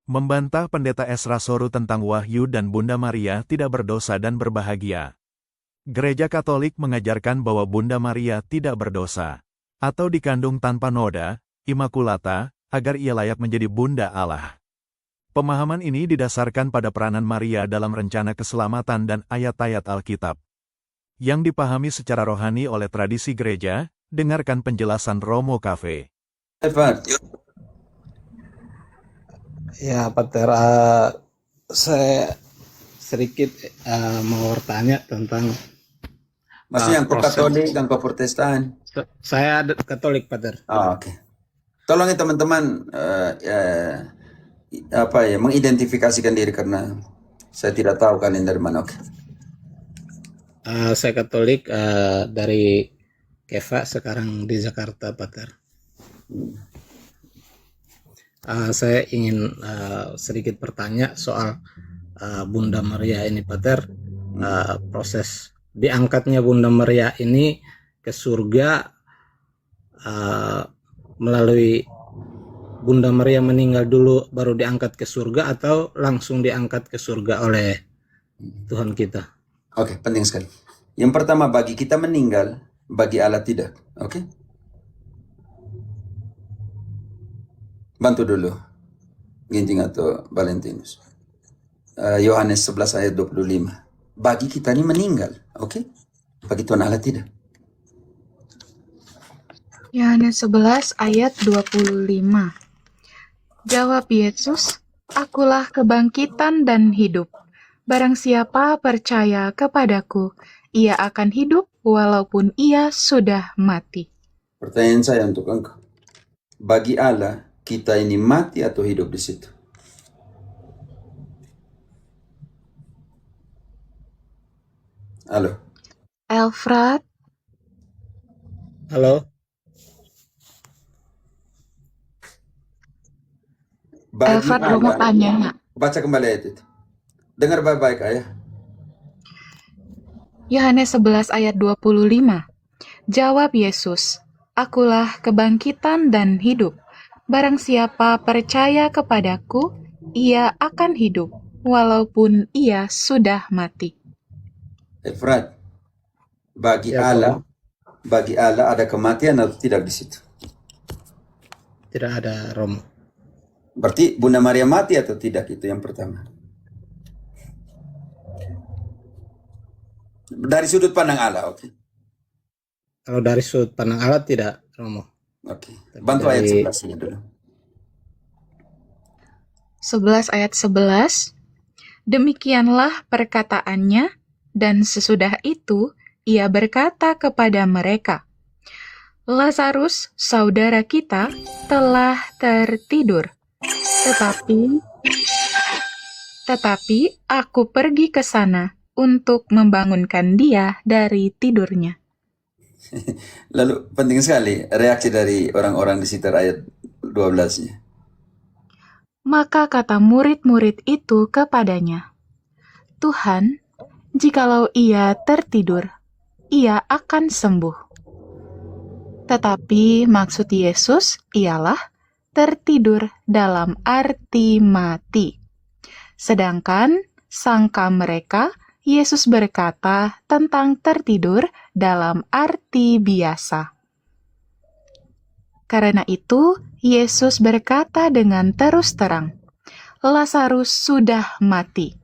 Membantah Pendeta Esra Soru tentang Wahyu dan Bunda Maria tidak berdosa dan berbahagia. Gereja Katolik mengajarkan bahwa Bunda Maria tidak berdosa, atau dikandung tanpa noda, imakulata, agar ia layak menjadi Bunda Allah. Pemahaman ini didasarkan pada peranan Maria dalam rencana keselamatan dan ayat-ayat Alkitab. Yang dipahami secara rohani oleh tradisi gereja, dengarkan penjelasan Romo Cafe. Ya, Pater, saya sedikit mau bertanya tentang Maksudnya engkau proses. Katolik dan engkau Protestan? Saya Katolik, Pater. Oke. Tolong ya teman-teman mengidentifikasikan diri karena saya tidak tahu kalian dari mana. Oke. Saya Katolik dari Keva, sekarang di Jakarta, Pater. Saya ingin sedikit bertanya soal Bunda Maria ini, Pater. Proses diangkatnya Bunda Maria ini ke surga melalui Bunda Maria meninggal dulu baru diangkat ke surga, atau langsung diangkat ke surga oleh Tuhan kita? Oke, penting sekali. Yang pertama, bagi kita meninggal, bagi Allah tidak. Oke? Bantu dulu Ginting atau Valentinus. Yohanes 11 ayat 25. Bagi kita ini meninggal, oke? Bagi Tuhan Allah tidak. Yohanes 11 ayat 25. Jawab Yesus, "Akulah kebangkitan dan hidup. Barang siapa percaya kepadaku, ia akan hidup walaupun ia sudah mati." Pertanyaan saya untuk engkau. Bagi Allah, kita ini mati atau hidup di situ? Halo? Elfrat, Halo? Bagi Elfrat mau Allah, tanya, Nak. baca kembali ayat itu. Dengar baik-baik, ayah. Yohanes 11 ayat 25. Jawab Yesus, "Akulah kebangkitan dan hidup. Barang siapa percaya kepadaku, ia akan hidup, walaupun ia sudah mati." Efrat, bagi Ya, Allah ada kematian atau tidak di situ? tidak ada, Romo. Berarti Bunda Maria mati atau tidak? Itu yang pertama. Dari sudut pandang Allah, oke. Kalau dari sudut pandang Allah tidak, Romo. Oke. Bantu ayat 11 dulu. 11 ayat 11. Demikianlah perkataannya, dan sesudah itu ia berkata kepada mereka, "Lazarus, saudara kita, telah tertidur. Tetapi aku pergi ke sana untuk membangunkan dia dari tidurnya." Lalu penting sekali reaksi dari orang-orang di sekitar ayat 12-nya. Maka kata murid-murid itu kepadanya, "Tuhan, jikalau ia tertidur, ia akan sembuh." Tetapi maksud Yesus ialah tertidur dalam arti mati. Sedangkan sangka mereka Yesus berkata tentang tertidur dalam arti biasa. Karena itu, Yesus berkata dengan terus terang, "Lazarus sudah mati.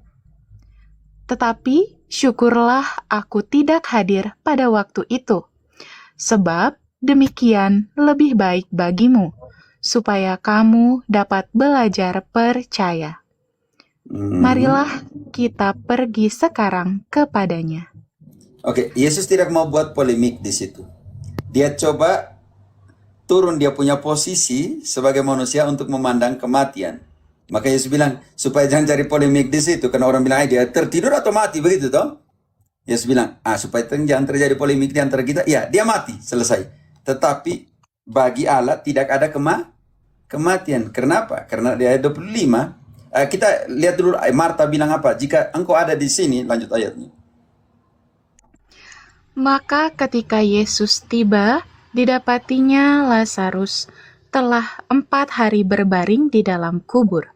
Tetapi syukurlah aku tidak hadir pada waktu itu, sebab demikian lebih baik bagimu, supaya kamu dapat belajar percaya. Marilah kita pergi sekarang kepadanya." Oke, Yesus tidak mau buat polemik di situ. Dia coba turun dia punya posisi sebagai manusia untuk memandang kematian. Maka Yesus bilang, supaya jangan cari polemik di situ. Karena orang bilang, dia tertidur atau mati, begitu toh? Yesus bilang, supaya jangan terjadi polemik di antara kita. Ya, dia mati, selesai. Tetapi bagi Allah tidak ada kematian. Kenapa? Karena di ayat 25, kita lihat dulu Marta bilang apa. Jika engkau ada di sini, lanjut ayatnya. Maka ketika Yesus tiba, didapatinya Lazarus telah 4 hari berbaring di dalam kubur.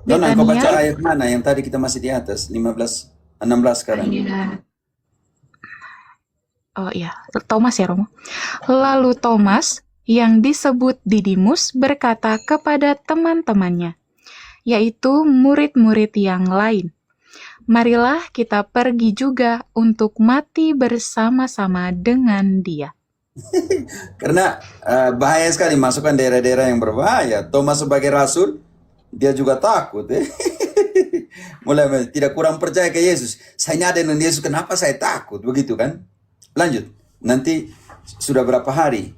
Dona, engkau baca Betania, ayat mana yang tadi kita masih di atas? 15, 16 sekarang. ayat, oh iya, Thomas ya Romo. Lalu Thomas, yang disebut Didimus, berkata kepada teman-temannya, yaitu murid-murid yang lain, marilah kita pergi juga untuk mati bersama-sama dengan dia. Karena bahaya sekali masukkan daerah-daerah yang berbahaya. Thomas sebagai rasul, dia juga takut. Mulai tidak kurang percaya ke Yesus. Saya nyadar dengan Yesus, kenapa saya takut? Begitu kan? Lanjut. Nanti sudah berapa hari?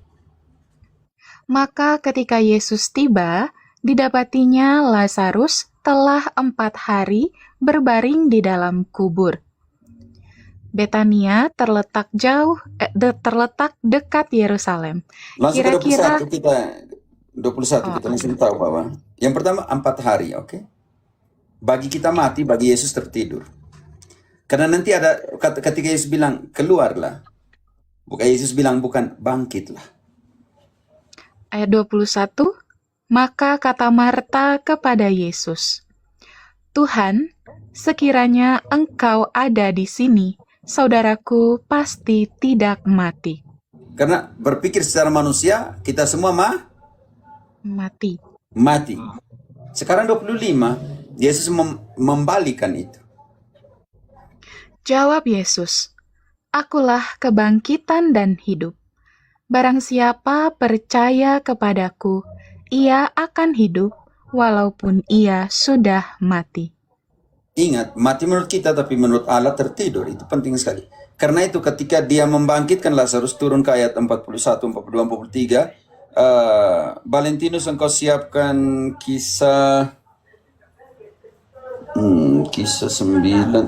Maka ketika Yesus tiba, didapatinya Lazarus telah 4 hari berbaring di dalam kubur. Betania terletak dekat Yerusalem. Langsung ke Kira-kira 21 kita. 21 kita langsung tahu bahwa yang pertama 4 hari, oke? Bagi kita mati, bagi Yesus tertidur. Karena nanti ada ketika Yesus bilang keluarlah. Bukan Yesus bilang bukan bangkitlah. ayat 21, maka kata Marta kepada Yesus, Tuhan, sekiranya Engkau ada di sini, saudaraku pasti tidak mati. Karena berpikir secara manusia, kita semua Mati. mati. Sekarang 25, Yesus membalikan itu. Jawab Yesus, Akulah kebangkitan dan hidup. Barang siapa percaya kepadaku, ia akan hidup walaupun ia sudah mati. Ingat, mati menurut kita tapi menurut Allah tertidur. Itu penting sekali. Karena itu ketika dia membangkitkan Lazarus, turun ke ayat 41, 42, 43. Valentinus, engkau siapkan kisah 9.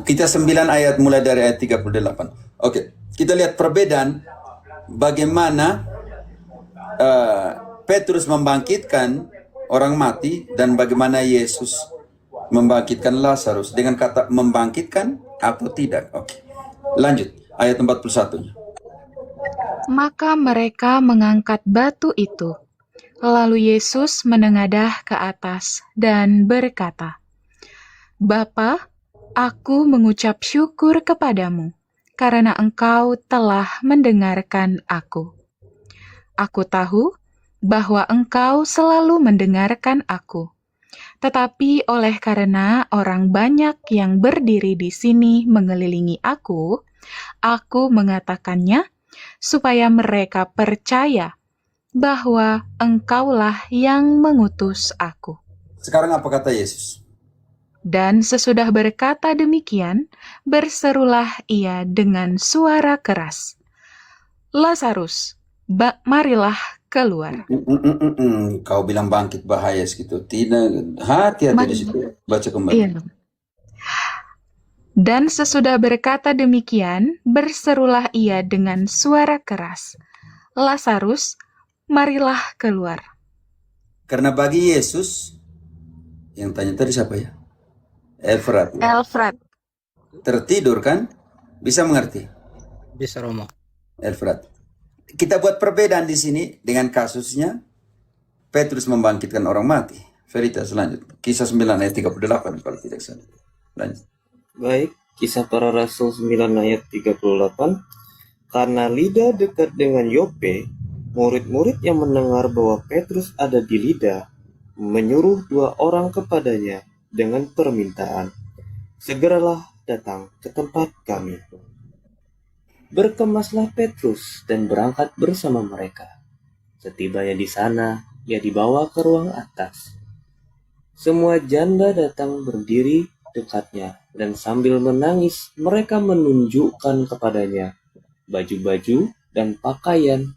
Kita 9 ayat mulai dari ayat 38. Oke, kita lihat perbedaan bagaimana Petrus membangkitkan orang mati dan bagaimana Yesus membangkitkan Lazarus dengan kata membangkitkan atau tidak. Oke. Lanjut ayat 41. Maka mereka mengangkat batu itu. Lalu Yesus menengadah ke atas dan berkata, Bapa, aku mengucap syukur kepadamu, karena Engkau telah mendengarkan aku. Aku tahu bahwa Engkau selalu mendengarkan aku. Tetapi oleh karena orang banyak yang berdiri di sini mengelilingi aku mengatakannya supaya mereka percaya bahwa Engkaulah yang mengutus aku. Sekarang apa kata Yesus? Dan sesudah berkata demikian, berserulah ia dengan suara keras, Lazarus, marilah keluar. Kau bilang bangkit bahaya gitu. Tidak, hati-hati di situ. Baca kembali. Iya. Dan sesudah berkata demikian, berserulah ia dengan suara keras, Lazarus, marilah keluar. Karena bagi Yesus, yang tanya tadi siapa ya? Efrat. Elfrat. Tertidur kan? Bisa mengerti? Bisa Romo. Efrat. Kita buat perbedaan di sini dengan kasusnya Petrus membangkitkan orang mati. Verita selanjutnya. Kisah 9 ayat 38 kalau tidak salah. Lanjut. Baik, Kisah Para Rasul 9 ayat 38. Karena Lida dekat dengan Yope, murid-murid yang mendengar bahwa Petrus ada di Lida menyuruh 2 orang kepadanya dengan permintaan, segeralah datang ke tempat kami. Berkemaslah Petrus dan berangkat bersama mereka. Setibanya di sana, ia dibawa ke ruang atas. Semua janda datang berdiri dekatnya, dan sambil menangis mereka menunjukkan kepadanya baju-baju dan pakaian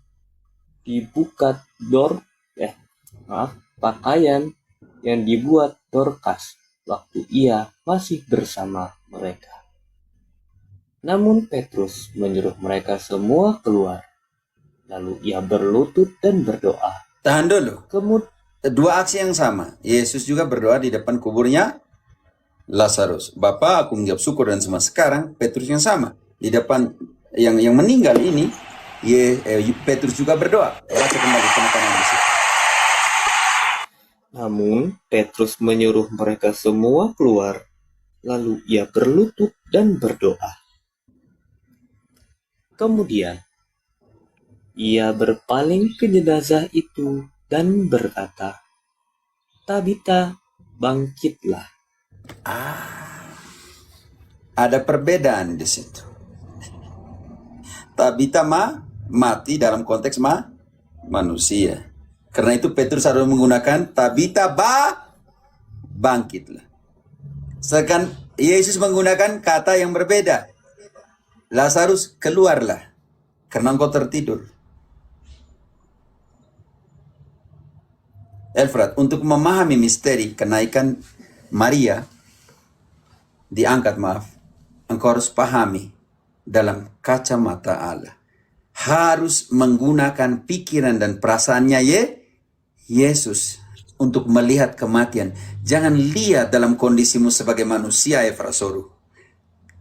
pakaian yang dibuat Dorcas waktu ia masih bersama mereka. Namun Petrus menyuruh mereka semua keluar. Lalu ia berlutut dan berdoa. Tahan dulu. Dua aksi yang sama. Yesus juga berdoa di depan kuburnya Lazarus. Bapa, aku menjawab syukur dan semua. Sekarang Petrus yang sama. Di depan yang meninggal ini, Petrus juga berdoa. Baca kembali penekanan di situ. Namun Petrus menyuruh mereka semua keluar, lalu ia berlutut dan berdoa. Kemudian ia berpaling ke jenazah itu dan berkata, "Tabita, bangkitlah." Ada perbedaan di situ. Tabita mati dalam konteks manusia. Karena itu Petrus harus menggunakan Tabita bangkitlah. Sedangkan Yesus menggunakan kata yang berbeda. Lazarus, keluarlah, karena engkau tertidur. Elfrat, untuk memahami misteri kenaikan Maria diangkat, engkau harus pahami dalam kacamata Allah. Harus menggunakan pikiran dan perasaannya Yesus untuk melihat kematian. Jangan lihat dalam kondisimu sebagai manusia, Efrasoru.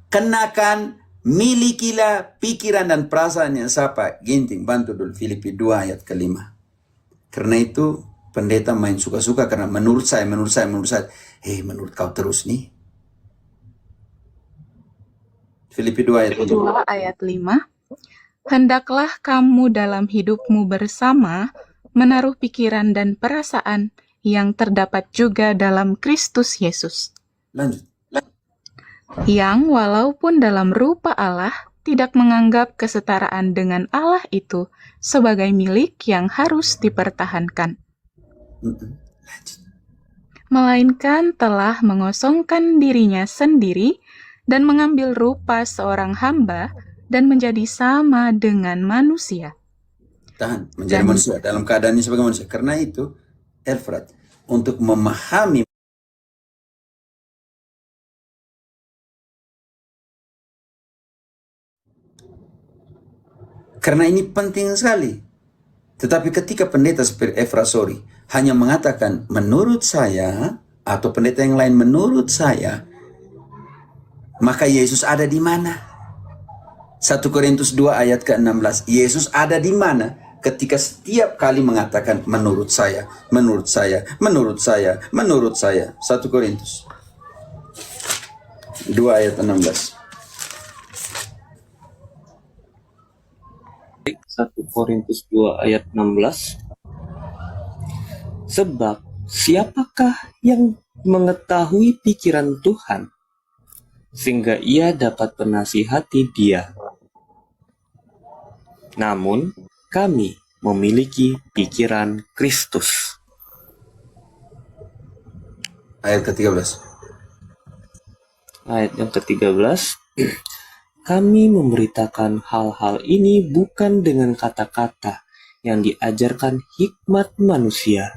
Kenakan, milikilah pikiran dan perasaan yang siapa. Ginting, bantu dulu Filipi 2 ayat ke-5. Karena itu pendeta main suka-suka karena menurut saya. Menurut kau terus nih. Filipi 2 ayat 5. 2 ayat 5. Hendaklah kamu dalam hidupmu bersama menaruh pikiran dan perasaan yang terdapat juga dalam Kristus Yesus. Lanjut. Yang walaupun dalam rupa Allah tidak menganggap kesetaraan dengan Allah itu sebagai milik yang harus dipertahankan, melainkan telah mengosongkan dirinya sendiri dan mengambil rupa seorang hamba dan menjadi sama dengan manusia. Menjadi manusia dalam keadaannya sebagai manusia. Karena itu, Elfrat, untuk memahami karena ini penting sekali. Tetapi ketika pendeta seperti Efrasori hanya mengatakan menurut saya, atau pendeta yang lain menurut saya, maka Yesus ada di mana? 1 Korintus 2 ayat ke-16. Yesus ada di mana ketika setiap kali mengatakan menurut saya, menurut saya, menurut saya, menurut saya. 1 Korintus 2 ayat 16. 1 Korintus 2 ayat 16. Sebab siapakah yang mengetahui pikiran Tuhan, sehingga ia dapat menasihati dia? Namun kami memiliki pikiran Kristus. Ayat ke-13. Ayat yang ke-13. Kami memberitakan hal-hal ini bukan dengan kata-kata yang diajarkan hikmat manusia,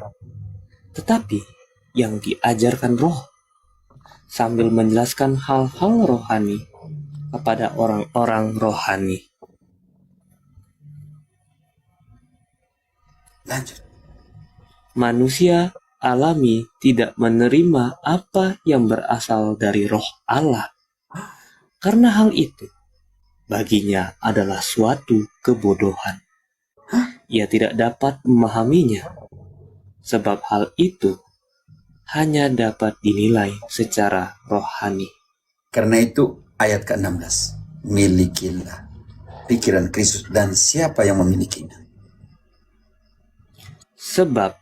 tetapi yang diajarkan Roh, sambil menjelaskan hal-hal rohani kepada orang-orang rohani. Lanjut. Manusia alami tidak menerima apa yang berasal dari Roh Allah. Karena hal itu baginya adalah suatu kebodohan. Ia tidak dapat memahaminya, sebab hal itu hanya dapat dinilai secara rohani. Karena itu ayat ke-16. Milikilah pikiran Kristus, dan siapa yang memilikinya? Sebab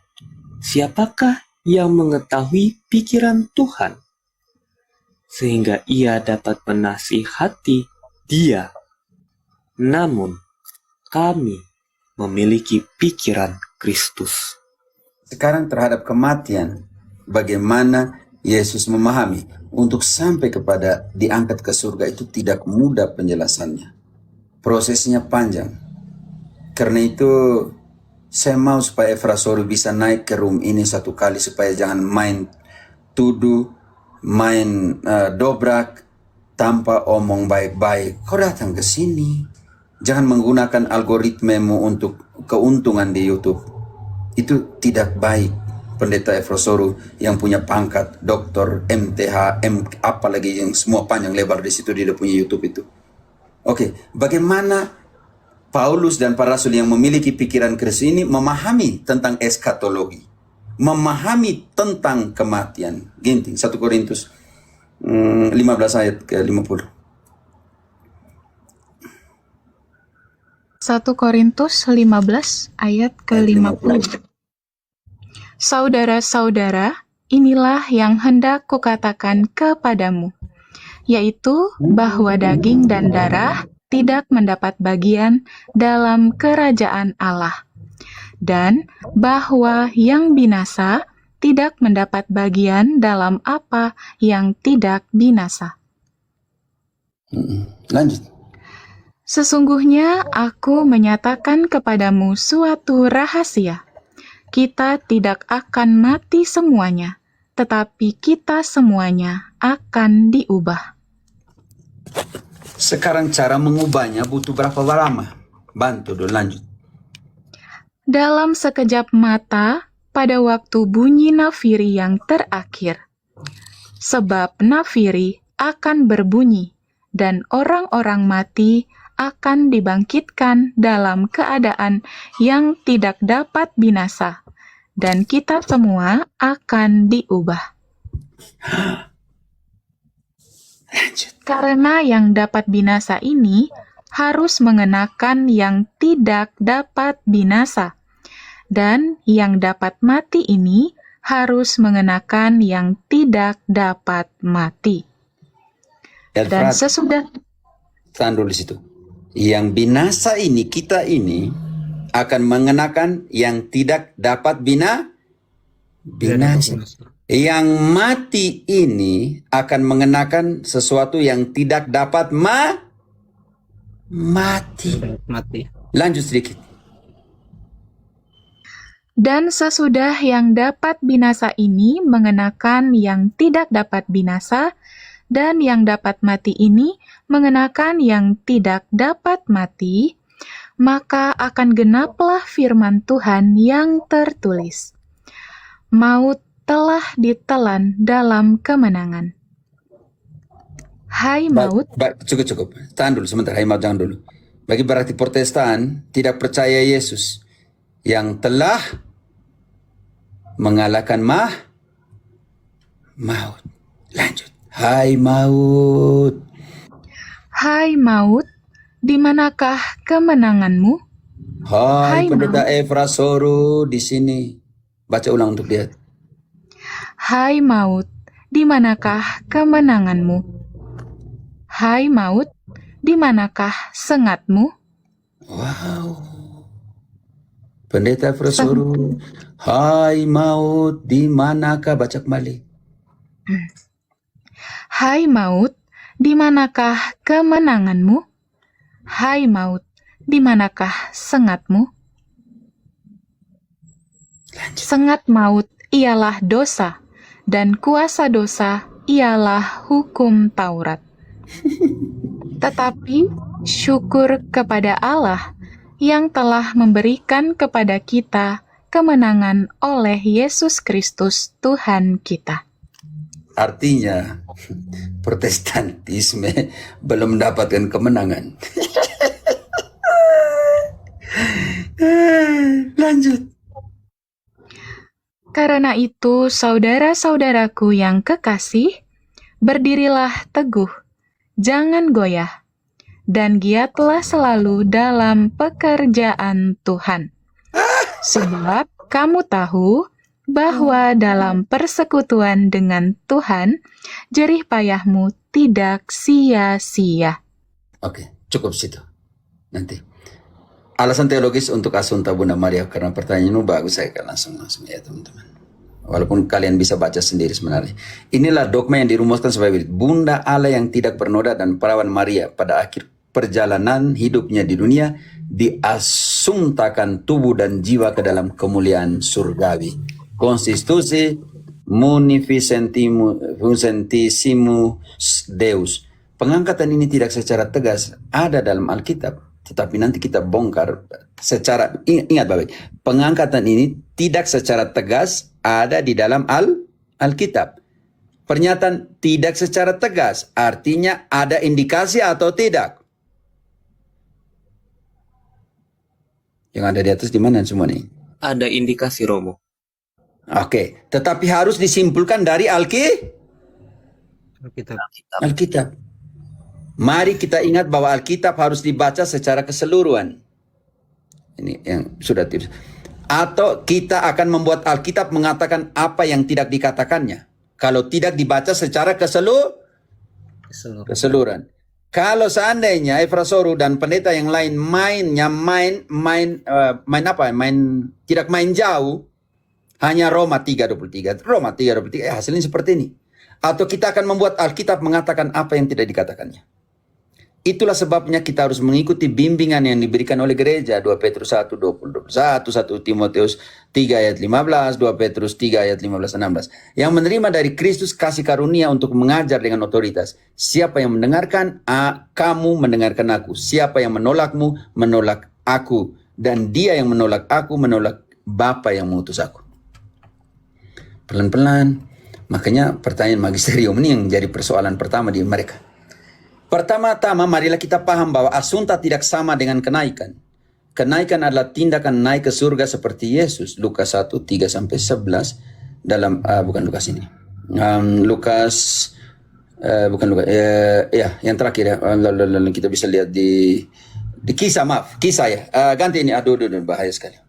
siapakah yang mengetahui pikiran Tuhan, sehingga ia dapat menasihati dia? Namun kami memiliki pikiran Kristus. Sekarang terhadap kematian, bagaimana Yesus memahami untuk sampai kepada diangkat ke surga itu tidak mudah penjelasannya. Prosesnya panjang. Karena itu saya mau supaya Efrasori bisa naik ke room ini satu kali supaya jangan main tuduh, main dobrak tanpa omong baik-baik. Kau datang ke sini, jangan menggunakan algoritmemu untuk keuntungan di YouTube. Itu tidak baik. Pendeta Efrasoru yang punya pangkat doktor, MTH, apalagi yang semua panjang lebar di situ dia punya YouTube itu. Oke, bagaimana Paulus dan para rasul yang memiliki pikiran Kristus ini memahami tentang eskatologi? memahami tentang kematian. Ginting 1 Korintus 15 ayat ke 50. 1 Korintus 15 ayat ke-50. Saudara-saudara, inilah yang hendak kukatakan kepadamu, yaitu bahwa daging dan darah tidak mendapat bagian dalam kerajaan Allah, dan bahwa yang binasa tidak mendapat bagian dalam apa yang tidak binasa. Lanjut. Sesungguhnya aku menyatakan kepadamu suatu rahasia. Kita tidak akan mati semuanya, tetapi kita semuanya akan diubah. Sekarang cara mengubahnya butuh berapa lama? Bantu dulu, lanjut. Dalam sekejap mata, pada waktu bunyi nafiri yang terakhir. Sebab nafiri akan berbunyi, dan orang-orang mati akan dibangkitkan dalam keadaan yang tidak dapat binasa, dan kita semua akan diubah. Karena yang dapat binasa ini harus mengenakan yang tidak dapat binasa, dan yang dapat mati ini harus mengenakan yang tidak dapat mati. Dan sesudah... Tahan dulu di situ. Yang binasa ini, kita ini, akan mengenakan yang tidak dapat binasa. Yang mati ini akan mengenakan sesuatu yang tidak dapat mati. Lanjut sedikit. Dan sesudah yang dapat binasa ini mengenakan yang tidak dapat binasa, dan yang dapat mati ini mengenakan yang tidak dapat mati, maka akan genaplah firman Tuhan yang tertulis. Maut telah ditelan dalam kemenangan. Hai maut. Cukup. Tahan dulu sebentar, hai maut jangan dulu. Bagi berarti Protestan tidak percaya Yesus yang telah mengalahkan maut. Lanjut. Hai maut. Hai maut, di manakah kemenanganmu? Hai Pendeta Efra Soru di sini. Baca ulang untuk lihat. Hai maut, di manakah kemenanganmu? Hai maut, di manakah sengatmu? Wow. Pendeta Efra Soru. Hai maut, di manakah? Baca kembali. Hai maut, di manakah kemenanganmu? Hai maut, di manakah sengatmu? Lanjut. Sengat maut ialah dosa, dan kuasa dosa ialah hukum Taurat. Tetapi syukur kepada Allah yang telah memberikan kepada kita kemenangan oleh Yesus Kristus Tuhan kita. Artinya, Protestantisme belum mendapatkan kemenangan. Lanjut. Karena itu, saudara-saudaraku yang kekasih, berdirilah teguh, jangan goyah, dan giatlah selalu dalam pekerjaan Tuhan. Sebab kamu tahu bahwa dalam persekutuan dengan Tuhan, jerih payahmu tidak sia-sia. Oke, cukup situ. Nanti. Alasan teologis untuk Asunta Bunda Maria, karena pertanyaanmu bagus, saya akan langsung ya teman-teman. Walaupun kalian bisa baca sendiri sebenarnya. Inilah dogma yang dirumuskan sebagai berikut. Bunda Allah yang tidak bernoda dan perawan Maria pada akhir perjalanan hidupnya di dunia diasuntakan tubuh dan jiwa ke dalam kemuliaan surgawi. Constitusi Munificentissimus Deus. Pengangkatan ini tidak secara tegas ada dalam Alkitab, tetapi nanti kita bongkar secara, ingat baik, pengangkatan ini tidak secara tegas ada di dalam Alkitab. Pernyataan tidak secara tegas artinya ada indikasi atau tidak? Yang ada di atas di mana semua nih? Ada indikasi, Romo. Oke, tetapi harus disimpulkan dari Alkitab. Alkitab. Mari kita ingat bahwa Alkitab harus dibaca secara keseluruhan. Ini yang sudah tips. Atau kita akan membuat Alkitab mengatakan apa yang tidak dikatakannya. Kalau tidak dibaca secara keseluruhan. Kalau seandainya Efrasoru dan pendeta yang lain tidak main jauh, hanya Roma 3:23. Roma 3:23 hasilnya seperti ini. Atau kita akan membuat Alkitab mengatakan apa yang tidak dikatakannya. Itulah sebabnya kita harus mengikuti bimbingan yang diberikan oleh gereja. 2 Petrus 1:20-21, 1 Timotius 3 ayat 15, 2 Petrus 3 ayat 15-16. Yang menerima dari Kristus kasih karunia untuk mengajar dengan otoritas. Siapa yang mendengarkan, kamu mendengarkan aku. Siapa yang menolakmu, menolak aku. Dan dia yang menolak aku, menolak Bapa yang mengutus aku. Pelan-pelan. Makanya pertanyaan magisterium ini yang jadi persoalan pertama di mereka. Pertama-tama marilah kita paham bahwa asunta tidak sama dengan kenaikan. Kenaikan adalah tindakan naik ke surga seperti Yesus. Lukas 1:3-11 dalam bukan Lukas ini. Yang terakhir ya. Kita bisa lihat di kisah ya. Ganti ini. Aduh, bahaya sekali.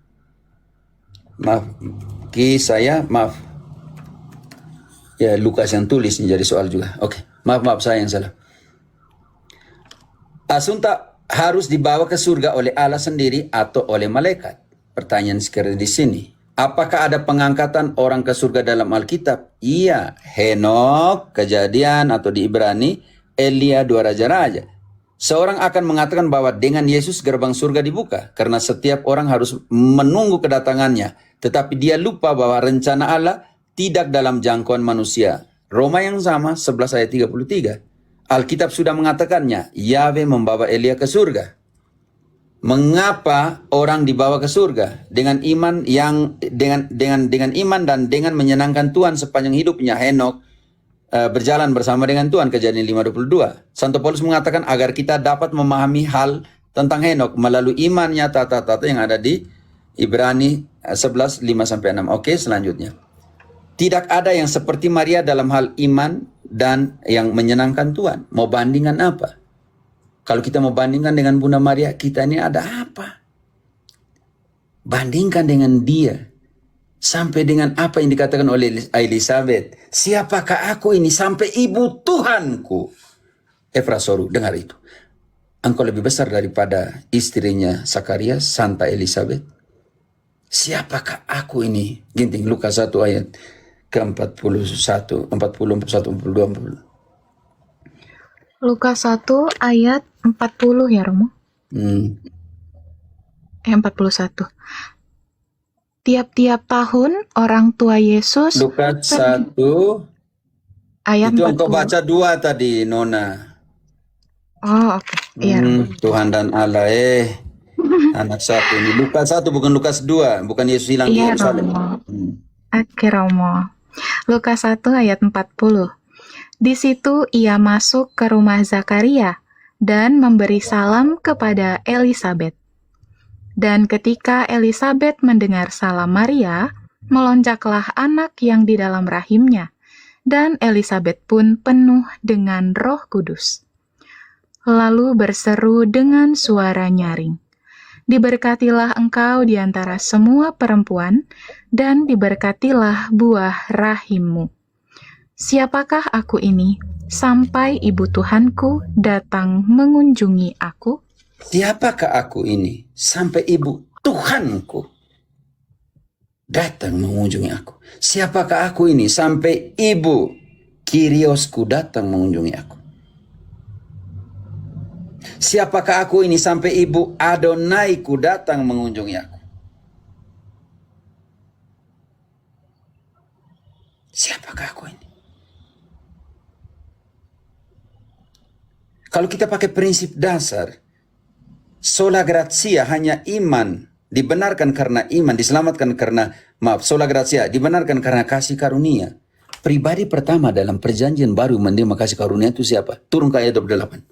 Maaf. Ya, Lukas yang tulis ini jadi soal juga. Oke. Maaf saya yang salah. Asunta harus dibawa ke surga oleh Allah sendiri atau oleh malaikat. Pertanyaan sekali di sini. Apakah ada pengangkatan orang ke surga dalam Alkitab? Iya. Henok, Kejadian atau di Ibrani, Elia, 2 raja-raja. Seorang akan mengatakan bahwa dengan Yesus gerbang surga dibuka. Karena setiap orang harus menunggu kedatangannya. Tetapi dia lupa bahwa rencana Allah tidak dalam jangkauan manusia. Roma yang sama, 11 ayat 33. Alkitab sudah mengatakannya, Yahweh membawa Elia ke surga. Mengapa orang dibawa ke surga? Dengan iman dan dengan menyenangkan Tuhan sepanjang hidupnya. Henok berjalan bersama dengan Tuhan, Kejadian 5:22. Santo Paulus mengatakan agar kita dapat memahami hal tentang Henok melalui imannya tata-tata yang ada di Ibrani 11:5-6. Oke, selanjutnya. Tidak ada yang seperti Maria dalam hal iman dan yang menyenangkan Tuhan. Mau bandingkan apa? Kalau kita mau bandingkan dengan Bunda Maria, kita ini ada apa? Bandingkan dengan dia. Sampai dengan apa yang dikatakan oleh Elizabeth. Siapakah aku ini sampai ibu Tuhanku? Efrasoru, dengar itu. Engkau lebih besar daripada istrinya Sakarias, Santa Elizabeth. Siapakah aku ini? Ginting Lukas 1 ayat ke-41, 40, 41, 42, 40. Lukas 1 ayat 40 ya Romo? 41. Tiap-tiap tahun orang tua Yesus Lukas 1 ayat itu 40. engkau baca 2 tadi, Nona. Oh, oke. Iya. Tuhan dan Allah anak satu ini. Lukas 1 bukan Lukas 2, bukan Yesus hilang di Iya, Yerusalem. Romo. Oke, Romo. Lukas 1 ayat 40. Di situ ia masuk ke rumah Zakaria dan memberi salam kepada Elizabeth. Dan ketika Elizabeth mendengar salam Maria, melonjaklah anak yang di dalam rahimnya, dan Elizabeth pun penuh dengan Roh Kudus. Lalu berseru dengan suara nyaring, "Diberkatilah engkau di antara semua perempuan, dan diberkatilah buah rahimmu. Siapakah aku ini, sampai ibu Tuhanku datang mengunjungi aku?" Siapakah aku ini sampai ibu Tuhanku datang mengunjungi aku? Siapakah aku ini sampai ibu Kyriosku datang mengunjungi aku? Siapakah aku ini sampai ibu Adonaiku datang mengunjungi aku? Siapakah aku ini? Kalau kita pakai prinsip dasar, sola gratia hanya iman, dibenarkan karena iman, diselamatkan karena, sola gratia, dibenarkan karena kasih karunia. Pribadi pertama dalam perjanjian baru menerima kasih karunia itu siapa? Turun ke ayat 28.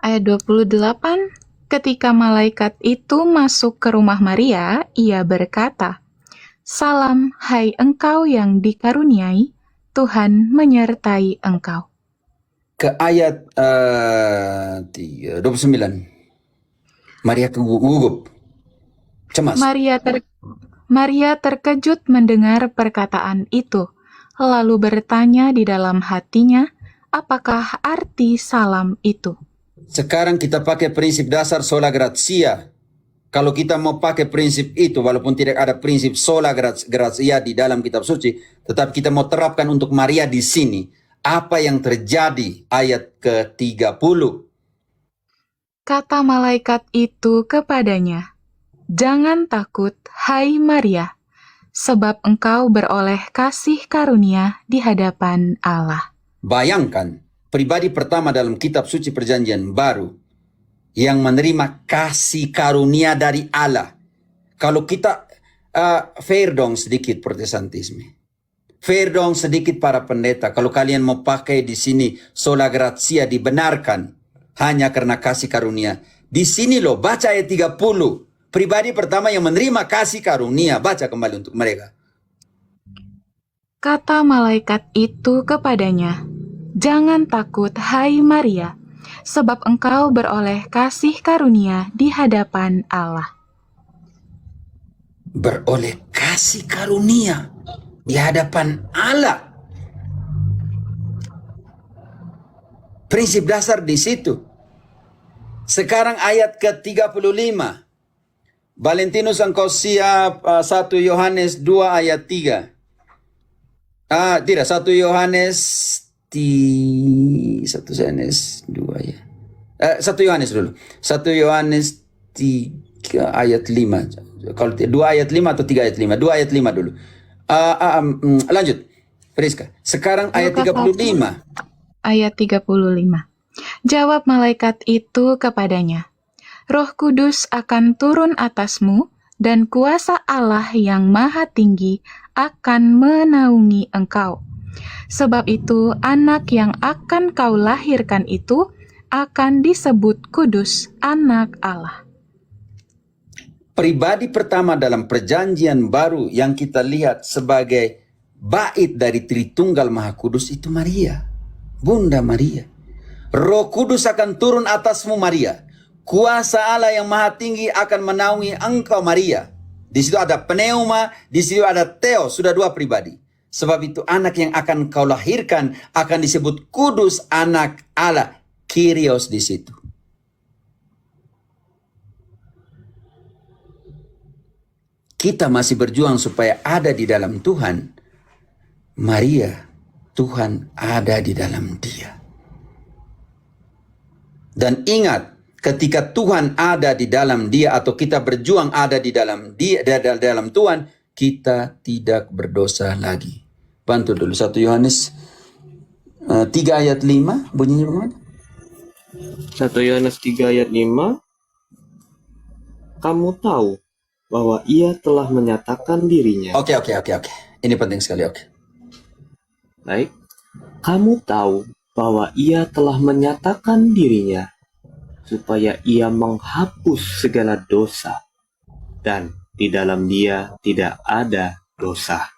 Ayat 28, ketika malaikat itu masuk ke rumah Maria, ia berkata, Salam, hai engkau yang dikaruniai, Tuhan menyertai engkau. Ke ayat 29. Maria gugup, cemas. Maria terkejut mendengar perkataan itu, lalu bertanya di dalam hatinya, apakah arti salam itu? Sekarang kita pakai prinsip dasar sola gratia. Kalau kita mau pakai prinsip itu, walaupun tidak ada prinsip sola gratia di dalam kitab suci, tetap kita mau terapkan untuk Maria di sini. Apa yang terjadi? Ayat ke-30. Kata malaikat itu kepadanya, "Jangan takut, hai Maria, sebab engkau beroleh kasih karunia di hadapan Allah." Bayangkan, pribadi pertama dalam kitab suci perjanjian baru yang menerima kasih karunia dari Allah. Kalau kita fair dong sedikit protestantisme. Fair dong sedikit para pendeta. Kalau kalian mau pakai di sini sola gratia dibenarkan hanya karena kasih karunia. Di sini loh, baca ayat 30. Pribadi pertama yang menerima kasih karunia. Baca kembali untuk mereka. Kata malaikat itu kepadanya, "Jangan takut, hai Maria, sebab engkau beroleh kasih karunia di hadapan Allah." Beroleh kasih karunia di hadapan Allah. Prinsip dasar di situ. Sekarang ayat ke-35. Valentinus engkau siap 1 Yohanes 2 ayat 3. Tidak, 1 Yohanes 2 ya. 1 Yohanes dulu. 1 Yohanes 3 ayat 5. Kalau 2 ayat 5 atau 3 ayat 5? 2 ayat 5 dulu. Lanjut, Friska. Sekarang ayat 35. Ayat 35. Jawab malaikat itu kepadanya, "Roh Kudus akan turun atasmu, dan kuasa Allah yang Maha Tinggi akan menaungi engkau. Sebab itu anak yang akan kau lahirkan itu akan disebut kudus, anak Allah." Pribadi pertama dalam perjanjian baru yang kita lihat sebagai bait dari Tritunggal Maha Kudus itu Maria, Bunda Maria. Roh Kudus akan turun atasmu Maria. Kuasa Allah yang Maha Tinggi akan menaungi engkau Maria. Di situ ada pneuma, di situ ada theo, sudah 2 pribadi. Sebab itu anak yang akan kau lahirkan akan disebut kudus, anak Allah. Kyrios di situ. Kita masih berjuang supaya ada di dalam Tuhan. Maria, Tuhan ada di dalam dia. Dan ingat, ketika Tuhan ada di dalam dia atau kita berjuang ada di dalam dia, dalam Tuhan, kita tidak berdosa lagi. Bantu dulu 1 Yohanes 3 ayat 5, bunyinya bagaimana? 1 Yohanes 3 ayat 5. Kamu tahu bahwa ia telah menyatakan dirinya. Oke. Ini penting sekali, oke. Baik. Kamu tahu bahwa ia telah menyatakan dirinya supaya ia menghapus segala dosa, dan di dalam dia tidak ada dosa.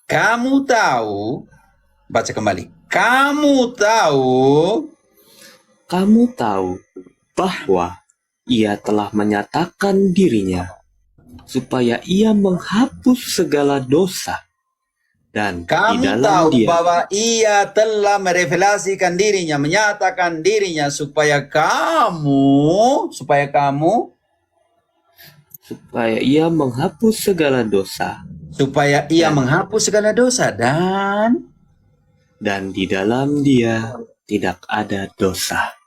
Kamu tahu, baca kembali. Kamu tahu bahwa ia telah menyatakan dirinya supaya ia menghapus segala dosa, dan di Kamu dalam tahu dia bahwa ia telah merevelasikan dirinya, menyatakan dirinya supaya ia menghapus segala dosa, supaya ia menghapus segala dosa dan di dalam dia tidak ada dosa.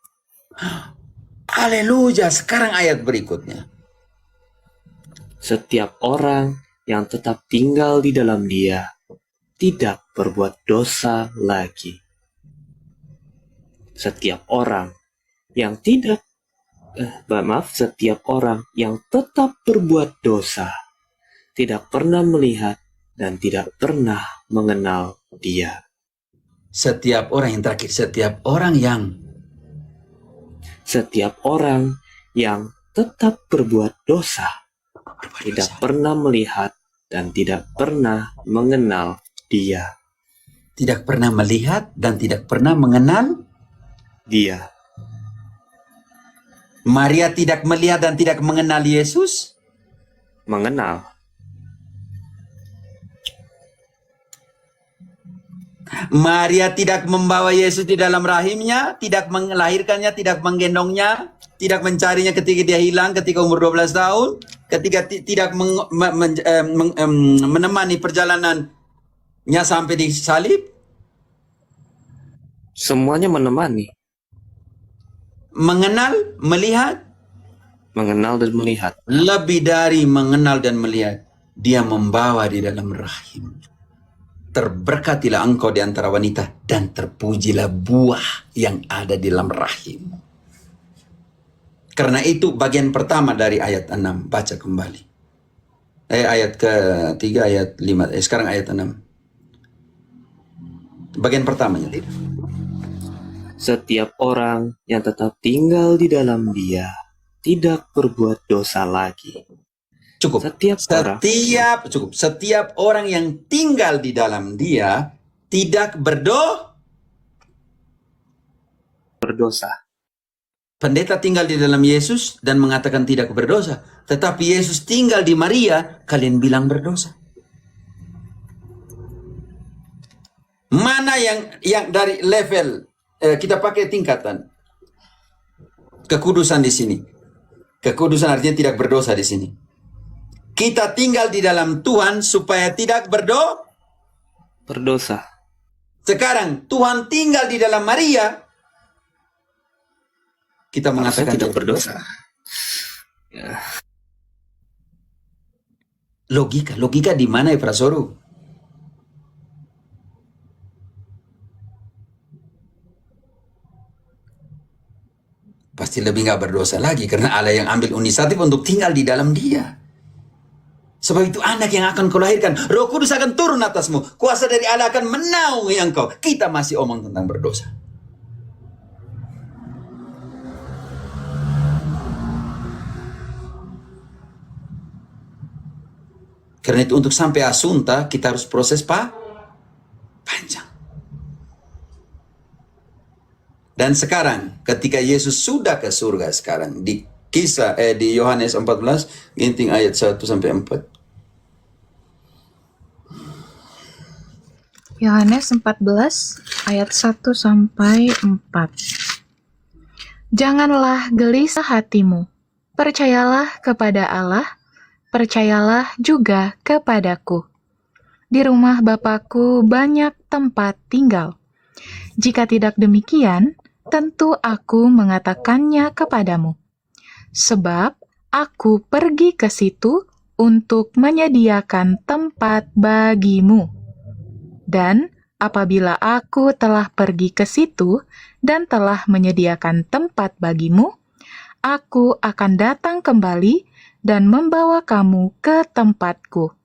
haleluya. Sekarang ayat berikutnya. Setiap orang yang tetap tinggal di dalam dia tidak berbuat dosa lagi. Setiap orang yang tetap berbuat dosa tidak pernah melihat dan tidak pernah mengenal dia. Setiap orang yang terakhir, setiap orang yang tetap berbuat dosa tidak pernah melihat dan tidak pernah mengenal Dia. Tidak pernah melihat dan tidak pernah mengenal. Dia. Maria tidak melihat dan tidak mengenal Yesus. Mengenal. Maria tidak membawa Yesus di dalam rahimnya, tidak melahirkannya, tidak menggendongnya, tidak mencarinya ketika dia hilang ketika umur 12 tahun, ketika tidak menemani perjalanannya sampai di salib. Semuanya menemani. Mengenal, melihat, Mengenal dan melihat. lebih dari mengenal dan melihat, dia membawa di dalam rahim. Terberkatilah engkau di antara wanita dan terpujilah buah yang ada di dalam rahim. Karena itu bagian pertama dari ayat 6. Baca kembali. Ayat ke-3, ayat 5. Sekarang ayat 6. Bagian pertamanya. Setiap orang yang tetap tinggal di dalam Dia tidak berbuat dosa lagi. Cukup. Setiap orang yang tinggal di dalam Dia tidak Berdosa. Pendeta tinggal di dalam Yesus dan mengatakan tidak berdosa. Tetapi Yesus tinggal di Maria, kalian bilang berdosa. Mana yang dari level, kita pakai tingkatan kekudusan di sini. Kekudusan artinya tidak berdosa di sini. Kita tinggal di dalam Tuhan supaya tidak Berdosa. Sekarang Tuhan tinggal di dalam Maria, kita mengatakan tidak berdosa. Ya. Logika di mana ya Prasoro? Pasti lebih nggak berdosa lagi karena Allah yang ambil inisiatif untuk tinggal di dalam Dia. Sebab itu anak yang akan kau lahirkan, Roh Kudus akan turun atasmu, kuasa dari Allah akan menaungi engkau. Kita masih omong tentang berdosa. Karena itu untuk sampai asunta kita harus proses panjang. Dan sekarang ketika Yesus sudah ke surga sekarang di kisah di Yohanes 14 ginting ayat 1 sampai 4. Yohanes 14 ayat 1 sampai 4. Janganlah gelisah hatimu. Percayalah kepada Allah, percayalah juga kepadaku. Di rumah Bapakku banyak tempat tinggal. Jika tidak demikian, tentu aku mengatakannya kepadamu. Sebab aku pergi ke situ untuk menyediakan tempat bagimu. Dan apabila aku telah pergi ke situ dan telah menyediakan tempat bagimu, aku akan datang kembali dan membawa kamu ke tempatku,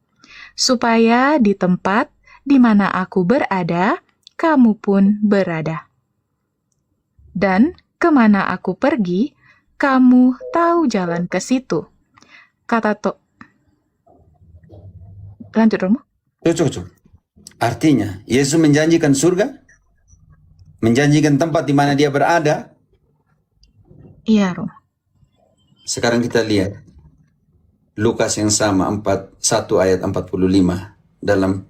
supaya di tempat di mana aku berada, kamu pun berada. Dan kemana aku pergi, kamu tahu jalan ke situ. Lanjut, Romo. Cukup. Artinya, Yesus menjanjikan surga, menjanjikan tempat di mana dia berada. Iya, Romo. Sekarang kita lihat Lukas yang sama 1 ayat 45 dalam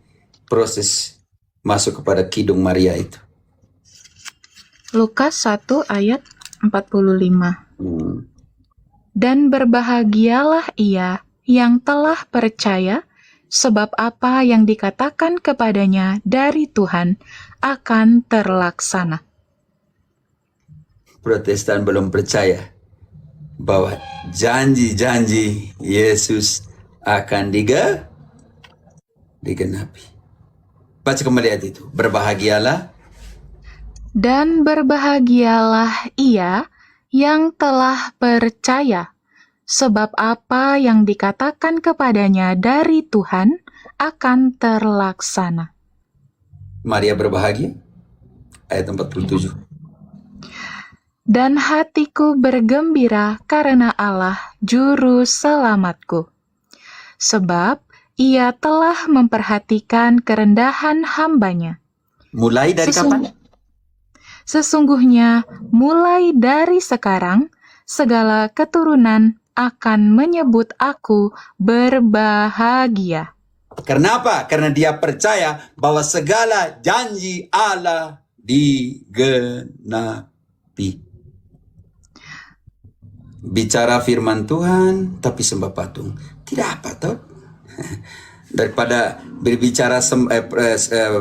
proses masuk kepada kidung Maria itu. Lukas 1 ayat 45. Dan berbahagialah ia yang telah percaya, sebab apa yang dikatakan kepadanya dari Tuhan akan terlaksana. Protestan belum percaya bahwa janji-janji Yesus akan digenapi. Baca kembali ayat itu. Berbahagialah. Dan berbahagialah ia yang telah percaya, sebab apa yang dikatakan kepadanya dari Tuhan akan terlaksana. Maria berbahagia. Ayat 47. Dan hatiku bergembira karena Allah juru selamatku. Sebab Ia telah memperhatikan kerendahan hamba-Nya. Mulai dari kapan? Sesungguhnya, mulai dari sekarang, segala keturunan akan menyebut aku berbahagia. Kenapa? Karena dia percaya bahwa segala janji Allah digenapi. Bicara firman Tuhan, tapi sembah patung. Tidak apa toh? Daripada berbicara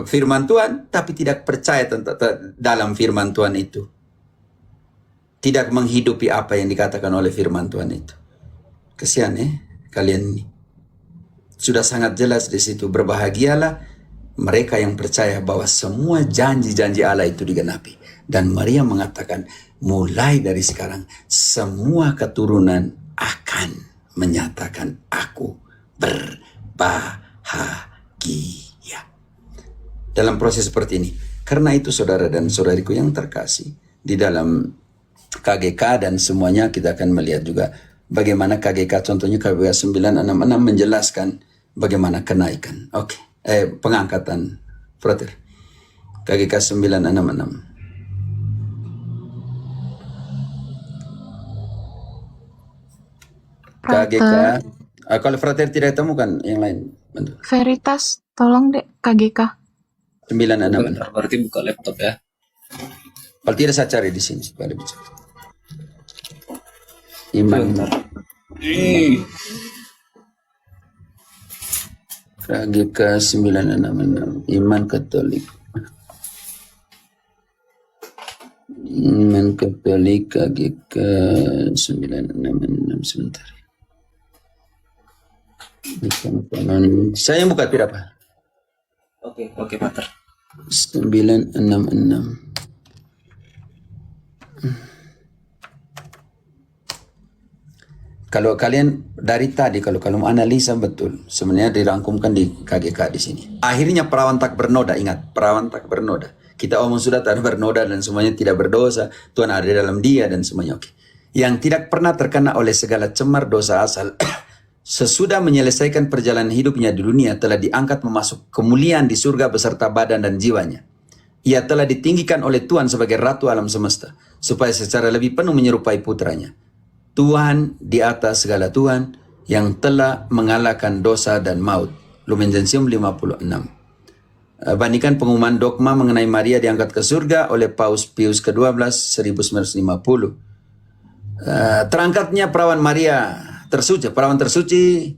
firman Tuhan, tapi tidak percaya dalam firman Tuhan itu. Tidak menghidupi apa yang dikatakan oleh firman Tuhan itu. Kesian kalian ini. Sudah sangat jelas di situ. Berbahagialah mereka yang percaya bahwa semua janji-janji Allah itu digenapi. Dan Maria mengatakan, mulai dari sekarang, semua keturunan akan menyatakan aku berbahagia. Dalam proses seperti ini. Karena itu saudara dan saudariku yang terkasih, di dalam KGK dan semuanya kita akan melihat juga bagaimana KGK, contohnya KGK 966 menjelaskan bagaimana kenaikan. Pengangkatan frater. KGK 966. KGK, kalau frater tidak temukan yang lain, bantu. Veritas, tolong dek KGK. 966. Berarti buka laptop ya. Kalau tidak saya cari di sini supaya lebih cepat. Iman. KGK 966. Iman Katolik. Iman Katolik KGK 966 sebentar. Saya buka tidak apa? Oke, Pater. 966. Kalau kalian dari tadi, kalau mau analisa betul, sebenarnya dirangkumkan di KGK di sini. Akhirnya perawan tak bernoda, ingat, perawan tak bernoda. Kita omong sudah tak bernoda dan semuanya tidak berdosa, Tuhan ada dalam dia dan semuanya oke. Yang tidak pernah terkena oleh segala cemar dosa asal, sesudah menyelesaikan perjalanan hidupnya di dunia, telah diangkat memasuk kemuliaan di surga beserta badan dan jiwanya. Ia telah ditinggikan oleh Tuhan sebagai Ratu alam semesta, supaya secara lebih penuh menyerupai putranya. Tuhan di atas segala Tuhan yang telah mengalahkan dosa dan maut. Lumen Gentium 56. Bandingkan pengumuman dogma mengenai Maria diangkat ke surga oleh Paus Pius ke-12 1950. Terangkatnya perawan Maria tersuci, perawan tersuci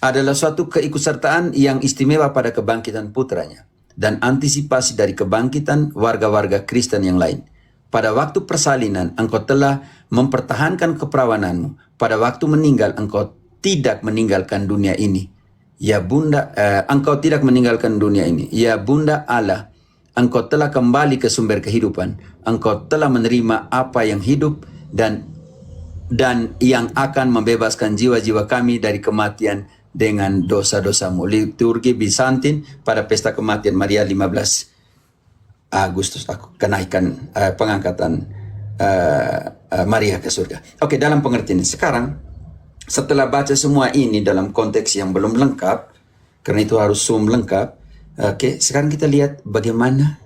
adalah suatu keikutsertaan yang istimewa pada kebangkitan putranya dan antisipasi dari kebangkitan warga-warga Kristen yang lain. Pada waktu persalinan, engkau telah mempertahankan keperawananmu. Pada waktu meninggal, engkau tidak meninggalkan dunia ini. Ya Bunda, engkau tidak meninggalkan dunia ini. Ya Bunda Allah, engkau telah kembali ke sumber kehidupan. Engkau telah menerima apa yang hidup dan yang akan membebaskan jiwa-jiwa kami dari kematian dengan dosa-dosamu. Liturgi Bizantin pada pesta kematian Maria 15 Agustus, kenaikan pengangkatan Maria ke surga. Oke, dalam pengertian ini. Sekarang, setelah baca semua ini dalam konteks yang belum lengkap, karena itu harus zoom lengkap. Oke, sekarang kita lihat bagaimana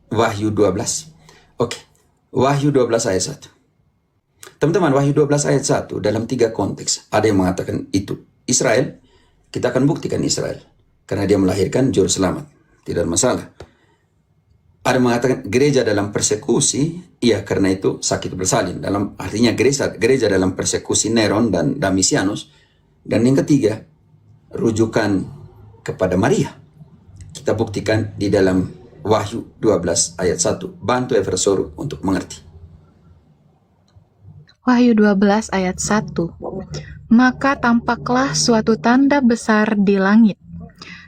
Wahyu 12. Oke, Wahyu 12 ayat 1. Teman-teman, Wahyu 12 ayat 1 dalam 3 konteks. Ada yang mengatakan itu Israel, kita akan buktikan Israel. Karena dia melahirkan juru selamat. Tidak ada masalah. Ada mengatakan gereja dalam persekusi, iya karena itu sakit bersalin. Artinya gereja dalam persekusi Neron dan Domitianus. Dan yang ketiga, rujukan kepada Maria. Kita buktikan di dalam Wahyu 12 ayat 1. Bantu Eversoru untuk mengerti. Wahyu 12 ayat 1. Maka tampaklah suatu tanda besar di langit.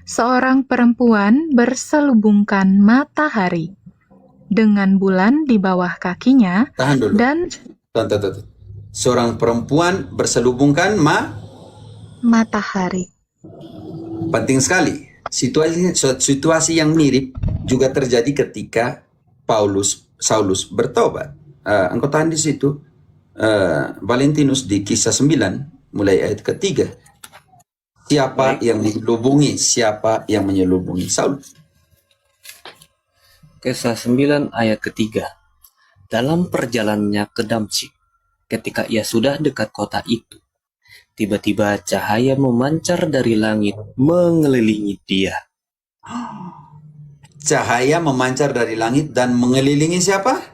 Seorang perempuan berselubungkan matahari dengan bulan di bawah kakinya. Tahan dulu. Dan seorang perempuan berselubungkan matahari. Penting sekali. Situasi yang mirip juga terjadi ketika Saulus bertobat. Engkau tahan di situ. Valentinus di kisah 9 mulai ayat ketiga. Siapa Baik. yang menyelubungi? Siapa yang menyelubungi Saulus? Kisah 9 ayat ketiga. Dalam perjalanannya ke Damsyik, ketika ia sudah dekat kota itu, tiba-tiba cahaya memancar dari langit mengelilingi dia. Cahaya memancar dari langit dan mengelilingi siapa?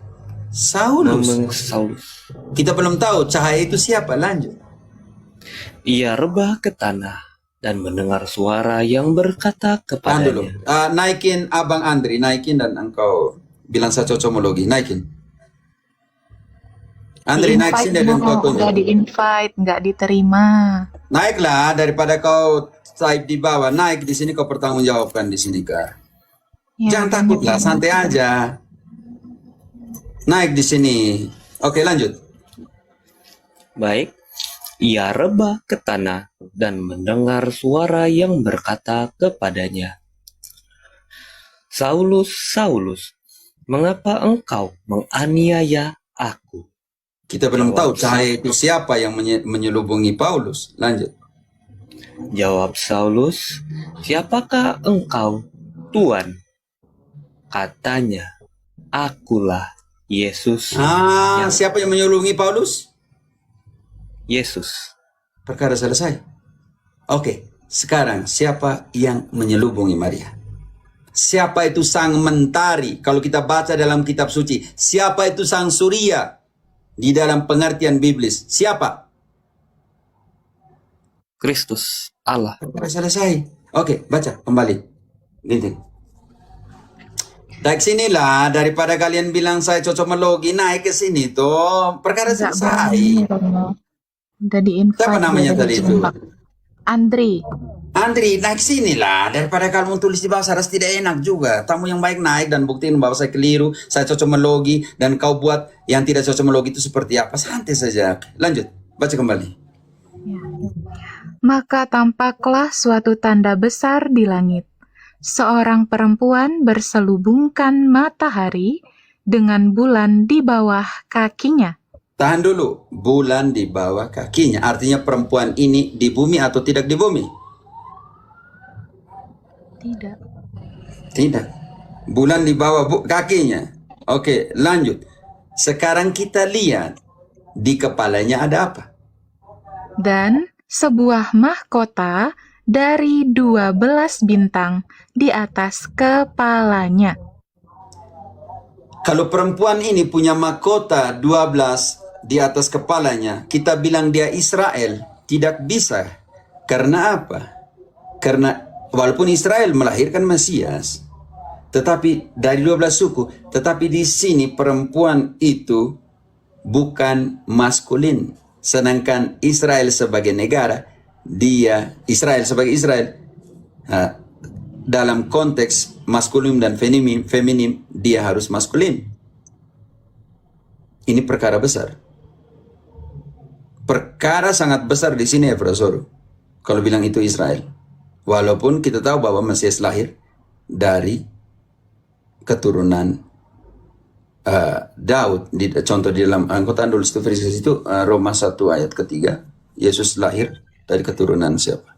Saulus. Namun Saulus, Kita belum tahu cahaya itu siapa. Lanjut. ia rebah ke tanah dan mendengar suara yang berkata Tahan dulu. kepadanya. Naikin Abang Andri, naikin dan engkau bilang saya cocomologi. Naikin. Andri naik Di-invite sini dan kau dong, tunjuk. nggak di-invite, nggak diterima. Naiklah daripada kau type di bawah. Naik di sini kau pertanggungjawabkan di sini kak. Ya, Jangan takutlah, santai aja. Naik di sini. Oke, lanjut. Baik, ia rebah ke tanah dan mendengar suara yang berkata kepadanya, Saulus, Saulus, mengapa engkau menganiaya aku? Kita belum Jawab tahu cahaya itu siapa yang menyelubungi Paulus. Lanjut. Jawab Saulus, siapakah engkau, Tuan? Katanya, akulah Yesus. Siapa yang menyelubungi Paulus? Yesus. Perkara selesai. Oke, sekarang siapa yang menyelubungi Maria? Siapa itu sang mentari? Kalau kita baca dalam kitab suci, siapa itu sang surya? Di dalam pengertian biblis, siapa? Kristus, Allah. Perkara selesai. Oke, baca kembali. Gitu. Naik sinilah, daripada kalian bilang saya cocomologi, naik ke sini tuh. Perkara Nggak selesai. berani, Romo. Udah di-invite. Siapa namanya udah tadi itu? dijebak. Andri. Andri, naik sinilah. Daripada kamu tulis di bawah saras tidak enak juga. Tamu yang baik naik dan buktiin bahwa saya keliru, saya cocomologi, dan kau buat yang tidak cocomologi itu seperti apa. Santai saja. Lanjut, baca kembali. Ya. Maka tampaklah suatu tanda besar di langit. Seorang perempuan berselubungkan matahari dengan bulan di bawah kakinya. Tahan dulu, bulan di bawah kakinya. Artinya perempuan ini di bumi atau tidak di bumi? Tidak. Tidak. Bulan di bawah kakinya. Oke, lanjut. Sekarang kita lihat di kepalanya ada apa? Dan sebuah mahkota dari 12 bintang di atas kepalanya. Kalau perempuan ini punya mahkota 12 di atas kepalanya, kita bilang dia Israel. Tidak bisa. Karena apa? Karena walaupun Israel melahirkan Mesias, tetapi dari 12 suku, tetapi di sini perempuan itu bukan maskulin. Sedangkan Israel sebagai negara, Israel sebagai Israel, dalam konteks maskulin dan feminim, dia harus maskulin. Ini perkara besar. Perkara sangat besar di sini, Efrasoro. Kalau bilang itu Israel. Walaupun kita tahu bahwa Mesias lahir dari keturunan Daud. Contoh di dalam angkutan dulu itu Roma 1 ayat ketiga. Yesus lahir dari keturunan siapa?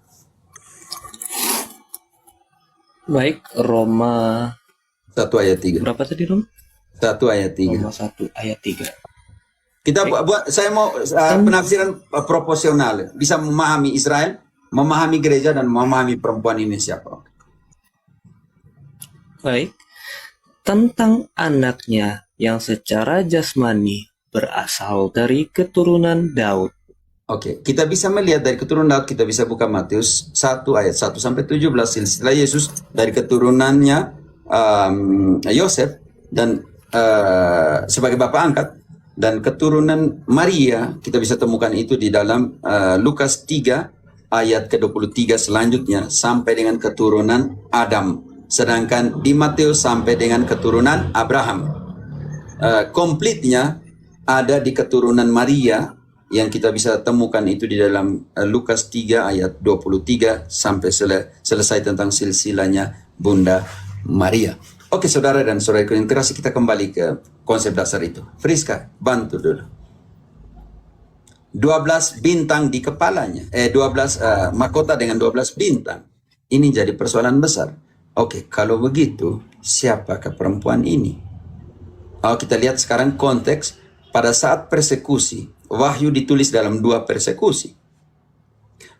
Baik, Roma 1 ayat 3. berapa tadi, Rom? 1 ayat 3. Roma 1 ayat 3. Kita buat, saya mau penafsiran proporsional. Bisa memahami Israel, memahami gereja, dan memahami perempuan ini siapa. Baik, tentang anaknya yang secara jasmani berasal dari keturunan Daud. Oke, kita bisa melihat dari keturunan Daud, kita bisa buka Matius 1 ayat 1 sampai 17. Silsilah Yesus dari keturunannya Yosef dan sebagai bapak angkat, dan keturunan Maria kita bisa temukan itu di dalam Lukas 3 ayat ke-23 selanjutnya sampai dengan keturunan Adam. Sedangkan di Matius sampai dengan keturunan Abraham. Komplitnya ada di keturunan Maria yang kita bisa temukan itu di dalam Lukas 3 ayat 23 sampai selesai tentang silsilahnya Bunda Maria. Oke, saudara dan saudara yang kita kembali ke konsep dasar itu. Friska, bantu dulu. 12 bintang di kepalanya. 12 mahkota dengan 12 bintang. Ini jadi persoalan besar. Oke, kalau begitu, siapakah perempuan ini? Kita lihat sekarang konteks pada saat persekusi. Wahyu ditulis dalam 2 persekusi.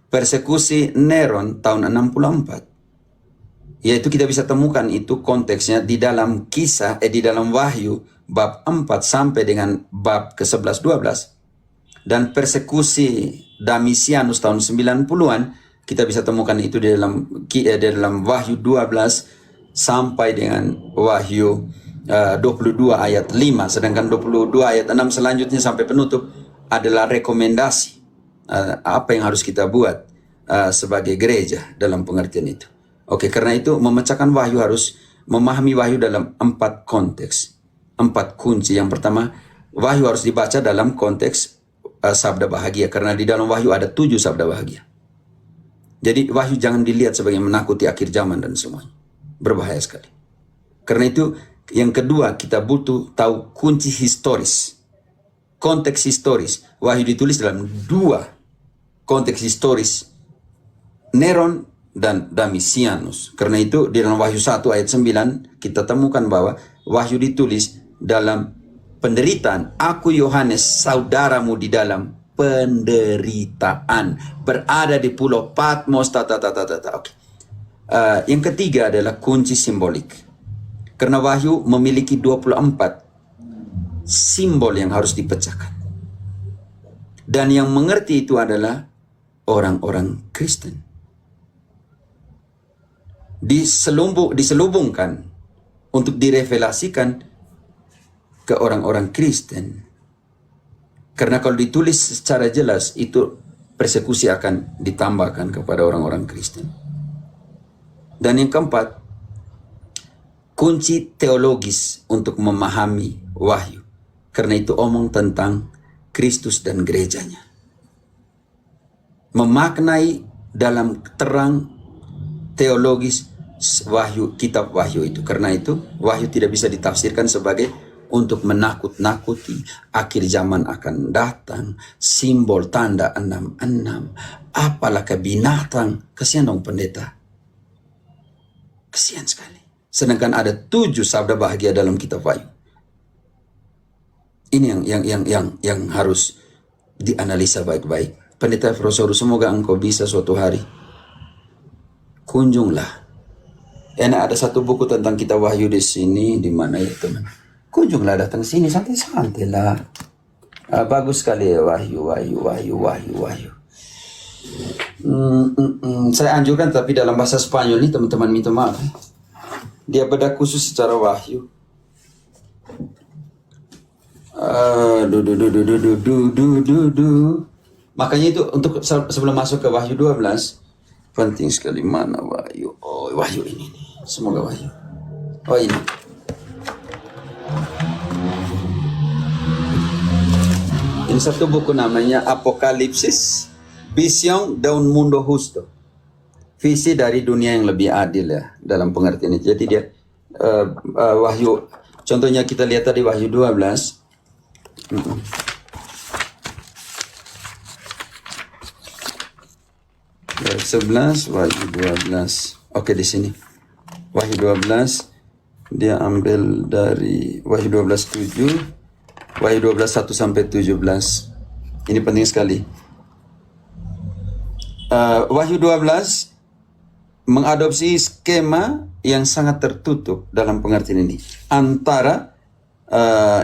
Persekusi Neron tahun 64. Yaitu kita bisa temukan itu konteksnya di dalam di dalam Wahyu bab 4 sampai dengan bab ke-11 12. Dan persekusi Domitianus tahun 90-an kita bisa temukan itu di dalam Wahyu 12 sampai dengan Wahyu 22 ayat 5, sedangkan 22 ayat 6 selanjutnya sampai penutup adalah rekomendasi apa yang harus kita buat sebagai gereja dalam pengertian itu. Oke, karena itu memecahkan wahyu harus memahami wahyu dalam 4 konteks, 4 kunci. Yang pertama, wahyu harus dibaca dalam konteks sabda bahagia, karena di dalam wahyu ada 7 sabda bahagia. Jadi wahyu jangan dilihat sebagai menakuti akhir zaman dan semuanya. Berbahaya sekali. Karena itu yang kedua, kita butuh tahu kunci historis. Konteks historis. Wahyu ditulis dalam 2 konteks historis. Neron dan Domitianus. Karena itu di dalam Wahyu 1 ayat 9 kita temukan bahwa wahyu ditulis dalam penderitaan. Aku Yohanes, saudaramu di dalam penderitaan, berada di pulau Patmos. Oke. Yang ketiga adalah kunci simbolik. Karena wahyu memiliki 24 simbol yang harus dipecahkan. Dan yang mengerti itu adalah orang-orang Kristen. Diselubungkan untuk direvelasikan ke orang-orang Kristen. Karena kalau ditulis secara jelas, itu persekusi akan ditambahkan kepada orang-orang Kristen. Dan yang keempat, kunci teologis untuk memahami wahyu. Karena itu omong tentang Kristus dan gerejanya. Memaknai dalam terang teologis wahyu, kitab wahyu itu. Karena itu wahyu tidak bisa ditafsirkan sebagai untuk menakut-nakuti akhir zaman akan datang, simbol tanda 66, apalah ke binatang. Kasihan dong pendeta, kasihan sekali. Sedangkan ada 7 sabda bahagia dalam kitab wahyu. Ini yang harus dianalisa baik-baik. Pendeta Efrosorus, semoga engkau bisa suatu hari kunjunglah. Ada satu buku tentang kitab wahyu di sini, di mana ya teman? Kunjunglah, datang sini, santai-santai lah. Bagus sekali ya wahyu. Saya anjurkan, tapi dalam bahasa Spanyol nih teman-teman, minta maaf. Dia bedah khusus secara wahyu. Makanya itu untuk sebelum masuk ke Wahyu 12 penting sekali. Mana wahyu? Oh, wahyu ini nih. Semoga wahyu. Oh, ini. Ini satu buku namanya Apokalipsis, Vision de un Mundo Justo. Visi dari dunia yang lebih adil ya, dalam pengertian itu. Jadi dia wahyu, contohnya kita lihat tadi Wahyu 12. Dari 11, Wahyu 12. Oke, di sini. Wahyu 12 dia ambil dari Wahyu 12:7, Wahyu 12:1 sampai 17. Ini penting sekali. Wahyu 12 mengadopsi skema yang sangat tertutup dalam pengertian ini.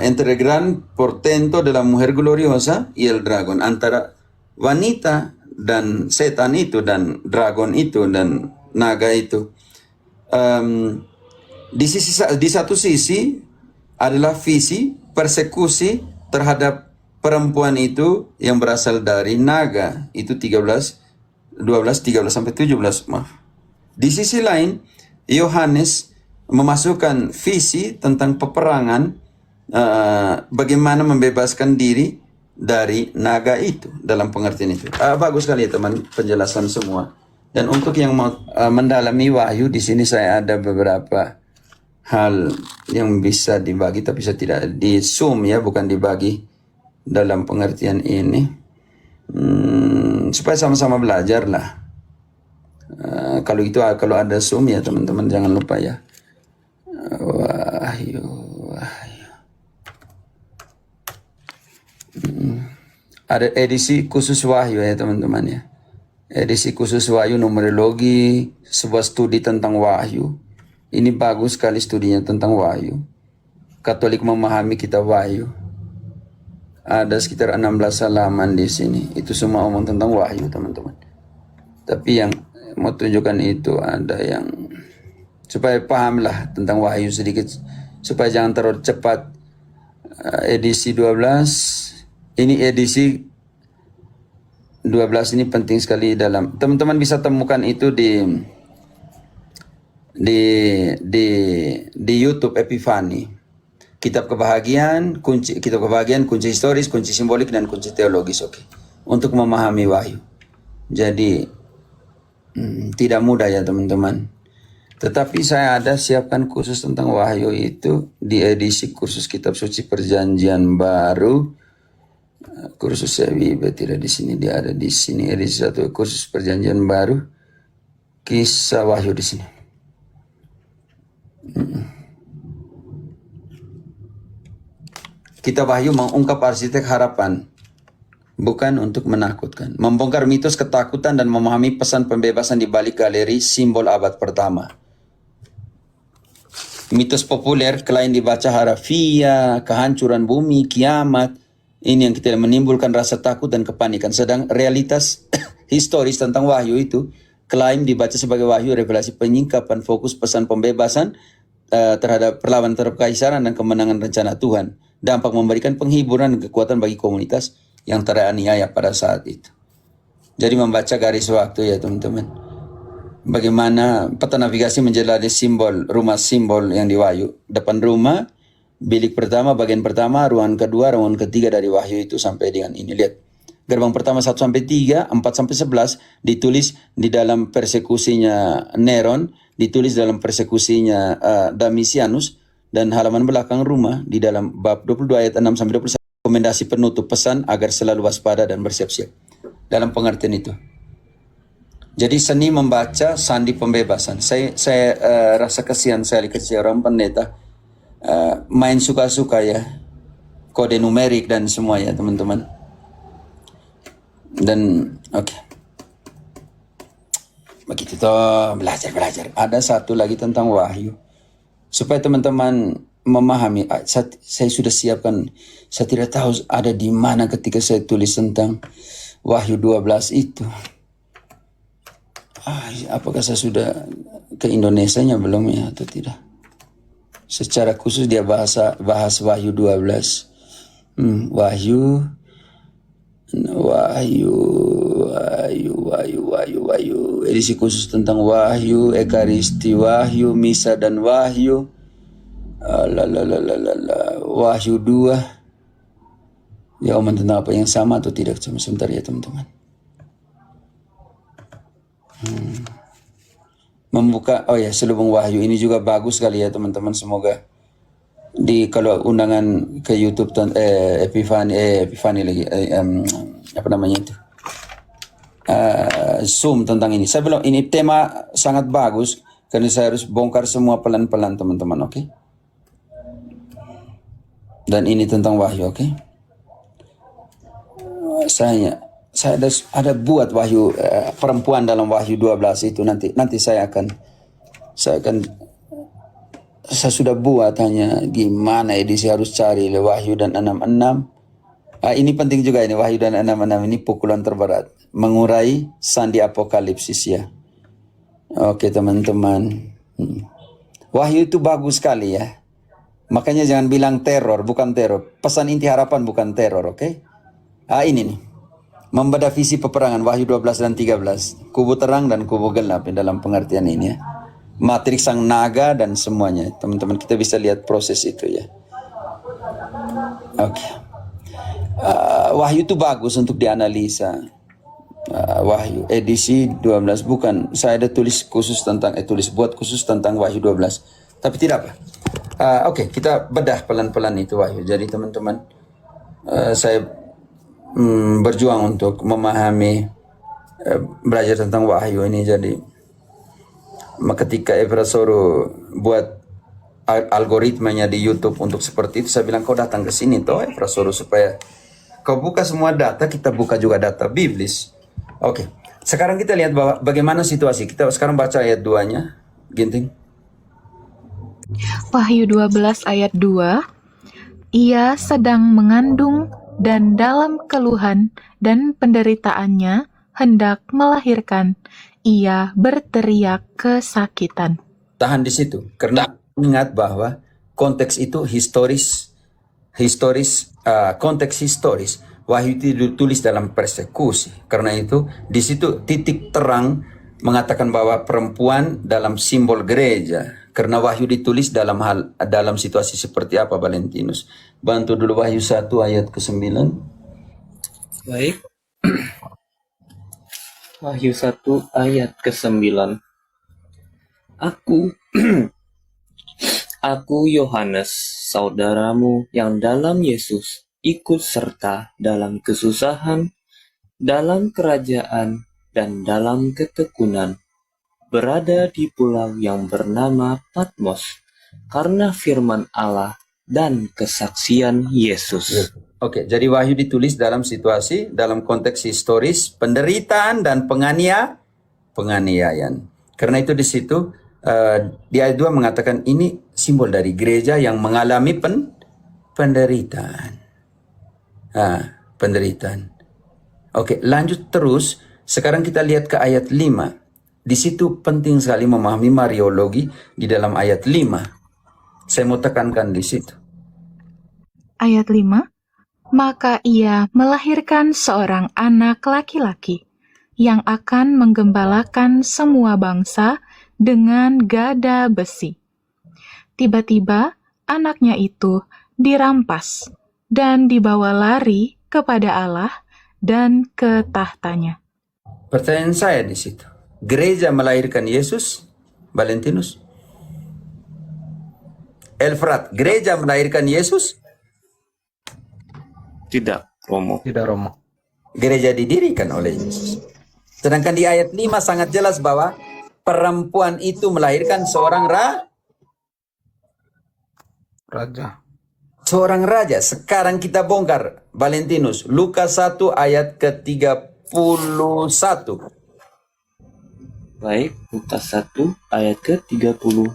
Entre el gran portento de la mujer gloriosa y el dragón. Antara wanita dan setan itu, dan dragon itu, dan naga itu. Di satu sisi adalah visi persekusi terhadap perempuan itu yang berasal dari naga. Itu 13 sampai 17, maaf. Di sisi lain, Yohanes memasukkan visi tentang peperangan, bagaimana membebaskan diri dari naga itu dalam pengertian itu. Bagus sekali ya teman, penjelasan semua. Dan untuk yang mau mendalami wahyu, di sini saya ada beberapa hal yang bisa dibagi, tapi saya tidak di zoom ya, bukan dibagi dalam pengertian ini. Supaya sama-sama belajar lah. Kalau ada Zoom ya teman-teman jangan lupa ya. Wahyu. Ada edisi khusus Wahyu ya teman-teman ya. Edisi khusus Wahyu numerologi, sebuah studi tentang Wahyu. Ini bagus sekali studinya tentang Wahyu. Katolik memahami kitab Wahyu. Ada sekitar 16 halaman di sini. Itu semua omong tentang Wahyu teman-teman. Tapi yang mau tunjukkan itu ada yang supaya pahamlah tentang Wahyu sedikit, supaya jangan terlalu cepat. Edisi 12, ini edisi 12 ini penting sekali dalam, teman-teman bisa temukan itu di YouTube Epifani. Kitab kebahagiaan, kunci historis, kunci simbolik, dan kunci teologis. Oke. Untuk memahami Wahyu. Jadi tidak mudah ya teman-teman. Tetapi saya ada siapkan khusus tentang Wahyu itu di edisi kursus Kitab Suci Perjanjian Baru. Kursus Sewibe tidak di sini, dia ada di sini edisi 1 kursus Perjanjian Baru. Kisah Wahyu di sini. Kitab Wahyu mengungkap arsitek harapan, bukan untuk menakutkan. Membongkar mitos ketakutan dan memahami pesan pembebasan di balik galeri simbol abad pertama. Mitos populer, klien dibaca harafiah, kehancuran bumi, kiamat. Ini yang kita menimbulkan rasa takut dan kepanikan. Sedang realitas historis tentang Wahyu itu, klaim dibaca sebagai Wahyu, revelasi penyingkapan fokus pesan pembebasan terhadap perlawanan terhadap kekaisaran dan kemenangan rencana Tuhan. Dampak memberikan penghiburan dan kekuatan bagi komunitas yang teraniaya pada saat itu. Jadi membaca garis waktu ya teman-teman. Bagaimana peta navigasi menjelajah simbol, rumah simbol yang di Wahyu. Depan rumah, bilik pertama, bagian pertama, ruangan kedua, ruangan ketiga dari Wahyu itu sampai dengan ini. Lihat. Gerbang pertama 1-3, 4-11 ditulis di dalam persekusinya Neron, ditulis dalam persekusinya Domitianus. Dan halaman belakang rumah di dalam bab 22 ayat 6-21 rekomendasi penutup pesan agar selalu waspada dan bersiap-siap. Dalam pengertian itu. Jadi seni membaca sandi pembebasan. Saya rasa kasihan saya kecil orang pendeta main suka-suka ya. Kode numerik dan semua ya teman-teman. Dan oke. Begitu toh belajar. Ada satu lagi tentang Wahyu. Supaya teman-teman memahami, saya sudah siapkan, saya tidak tahu ada di mana ketika saya tulis tentang Wahyu 12 itu. Apakah saya sudah ke Indonesianya belum ya atau tidak? Secara khusus dia bahas Wahyu 12. Wahyu. Edisi khusus tentang Wahyu, Ekaristi Wahyu, Misa dan Wahyu. Wahyu 2. Ya omong tentang apa yang sama atau tidak? Cuma sebentar ya teman-teman. Membuka, selubung Wahyu ini juga bagus sekali ya teman-teman. Semoga kalau undangan ke YouTube Epifani lagi apa namanya itu Zoom tentang ini. Saya bilang ini tema sangat bagus karena saya harus bongkar semua pelan-pelan teman-teman, oke? Dan ini tentang Wahyu, oke? Saya ada buat Wahyu perempuan dalam Wahyu 12 itu nanti saya sudah buat, hanya gimana edisi harus cari Wahyu dan 66. Ini penting juga ini Wahyu dan 66 ini pukulan terberat, mengurai sandi apokalipsis ya. Oke teman-teman. Wahyu itu bagus sekali ya. Makanya jangan bilang teror, bukan teror. Pesan inti harapan bukan teror, oke? Ini nih. Membedah visi peperangan Wahyu 12 dan 13. Kubu terang dan kubu gelap dalam pengertian ini ya. Matriks sang naga dan semuanya. Teman-teman kita bisa lihat proses itu ya. Oke. Wahyu itu bagus untuk dianalisa. Wahyu edisi 12 bukan. Saya ada tulis khusus tentang buat khusus tentang Wahyu 12. Tapi tidak apa. Oke, kita bedah pelan-pelan itu Wahyu. Jadi teman-teman saya berjuang untuk memahami belajar tentang wahyu ini. Jadi ketika Efra Soro buat algoritmanya di YouTube untuk seperti itu, saya bilang kau datang ke sini toh Efra Soro supaya kau buka semua data, kita buka juga data biblis. Oke. Sekarang kita lihat bahwa bagaimana situasi. Kita sekarang baca ayat 2-nya, Ginting. Wahyu 12 ayat 2, ia sedang mengandung dan dalam keluhan dan penderitaannya hendak melahirkan. Ia berteriak kesakitan. Tahan di situ, karena ingat bahwa konteks itu konteks historis. Wahyu itu ditulis dalam persekusi. Karena itu di situ titik terang mengatakan bahwa perempuan dalam simbol gereja. Karena wahyu ditulis dalam situasi seperti apa, Valentinus? Bantu dulu Wahyu 1 ayat ke-9. Baik. Wahyu 1 ayat ke-9. Aku Yohanes, saudaramu yang dalam Yesus ikut serta dalam kesusahan, dalam kerajaan, dan dalam ketekunan, berada di pulau yang bernama Patmos, karena firman Allah dan kesaksian Yesus. Oke, jadi wahyu ditulis dalam situasi, dalam konteks historis, penderitaan dan penganiayaan. Karena itu di situ, di ayat 2 mengatakan ini simbol dari gereja yang mengalami penderitaan. Penderitaan. Oke, lanjut terus. Sekarang kita lihat ke ayat 5. Di situ penting sekali memahami Mariologi di dalam ayat 5. Saya mau tekankan di situ. Ayat 5, maka ia melahirkan seorang anak laki-laki yang akan menggembalakan semua bangsa dengan gada besi. Tiba-tiba anaknya itu dirampas dan dibawa lari kepada Allah dan ke tahtanya. Pertanyaan saya di situ. Gereja melahirkan Yesus, Valentinus? Elfrat, gereja melahirkan Yesus? Tidak, Romo. Tidak, Romo. Gereja didirikan oleh Yesus. Sedangkan di ayat 5 sangat jelas bahwa perempuan itu melahirkan seorang Raja. seorang raja. Sekarang kita bongkar, Valentinus. Lukas 1 ayat ke-31. Baik, Lukas 1 ayat ke-31.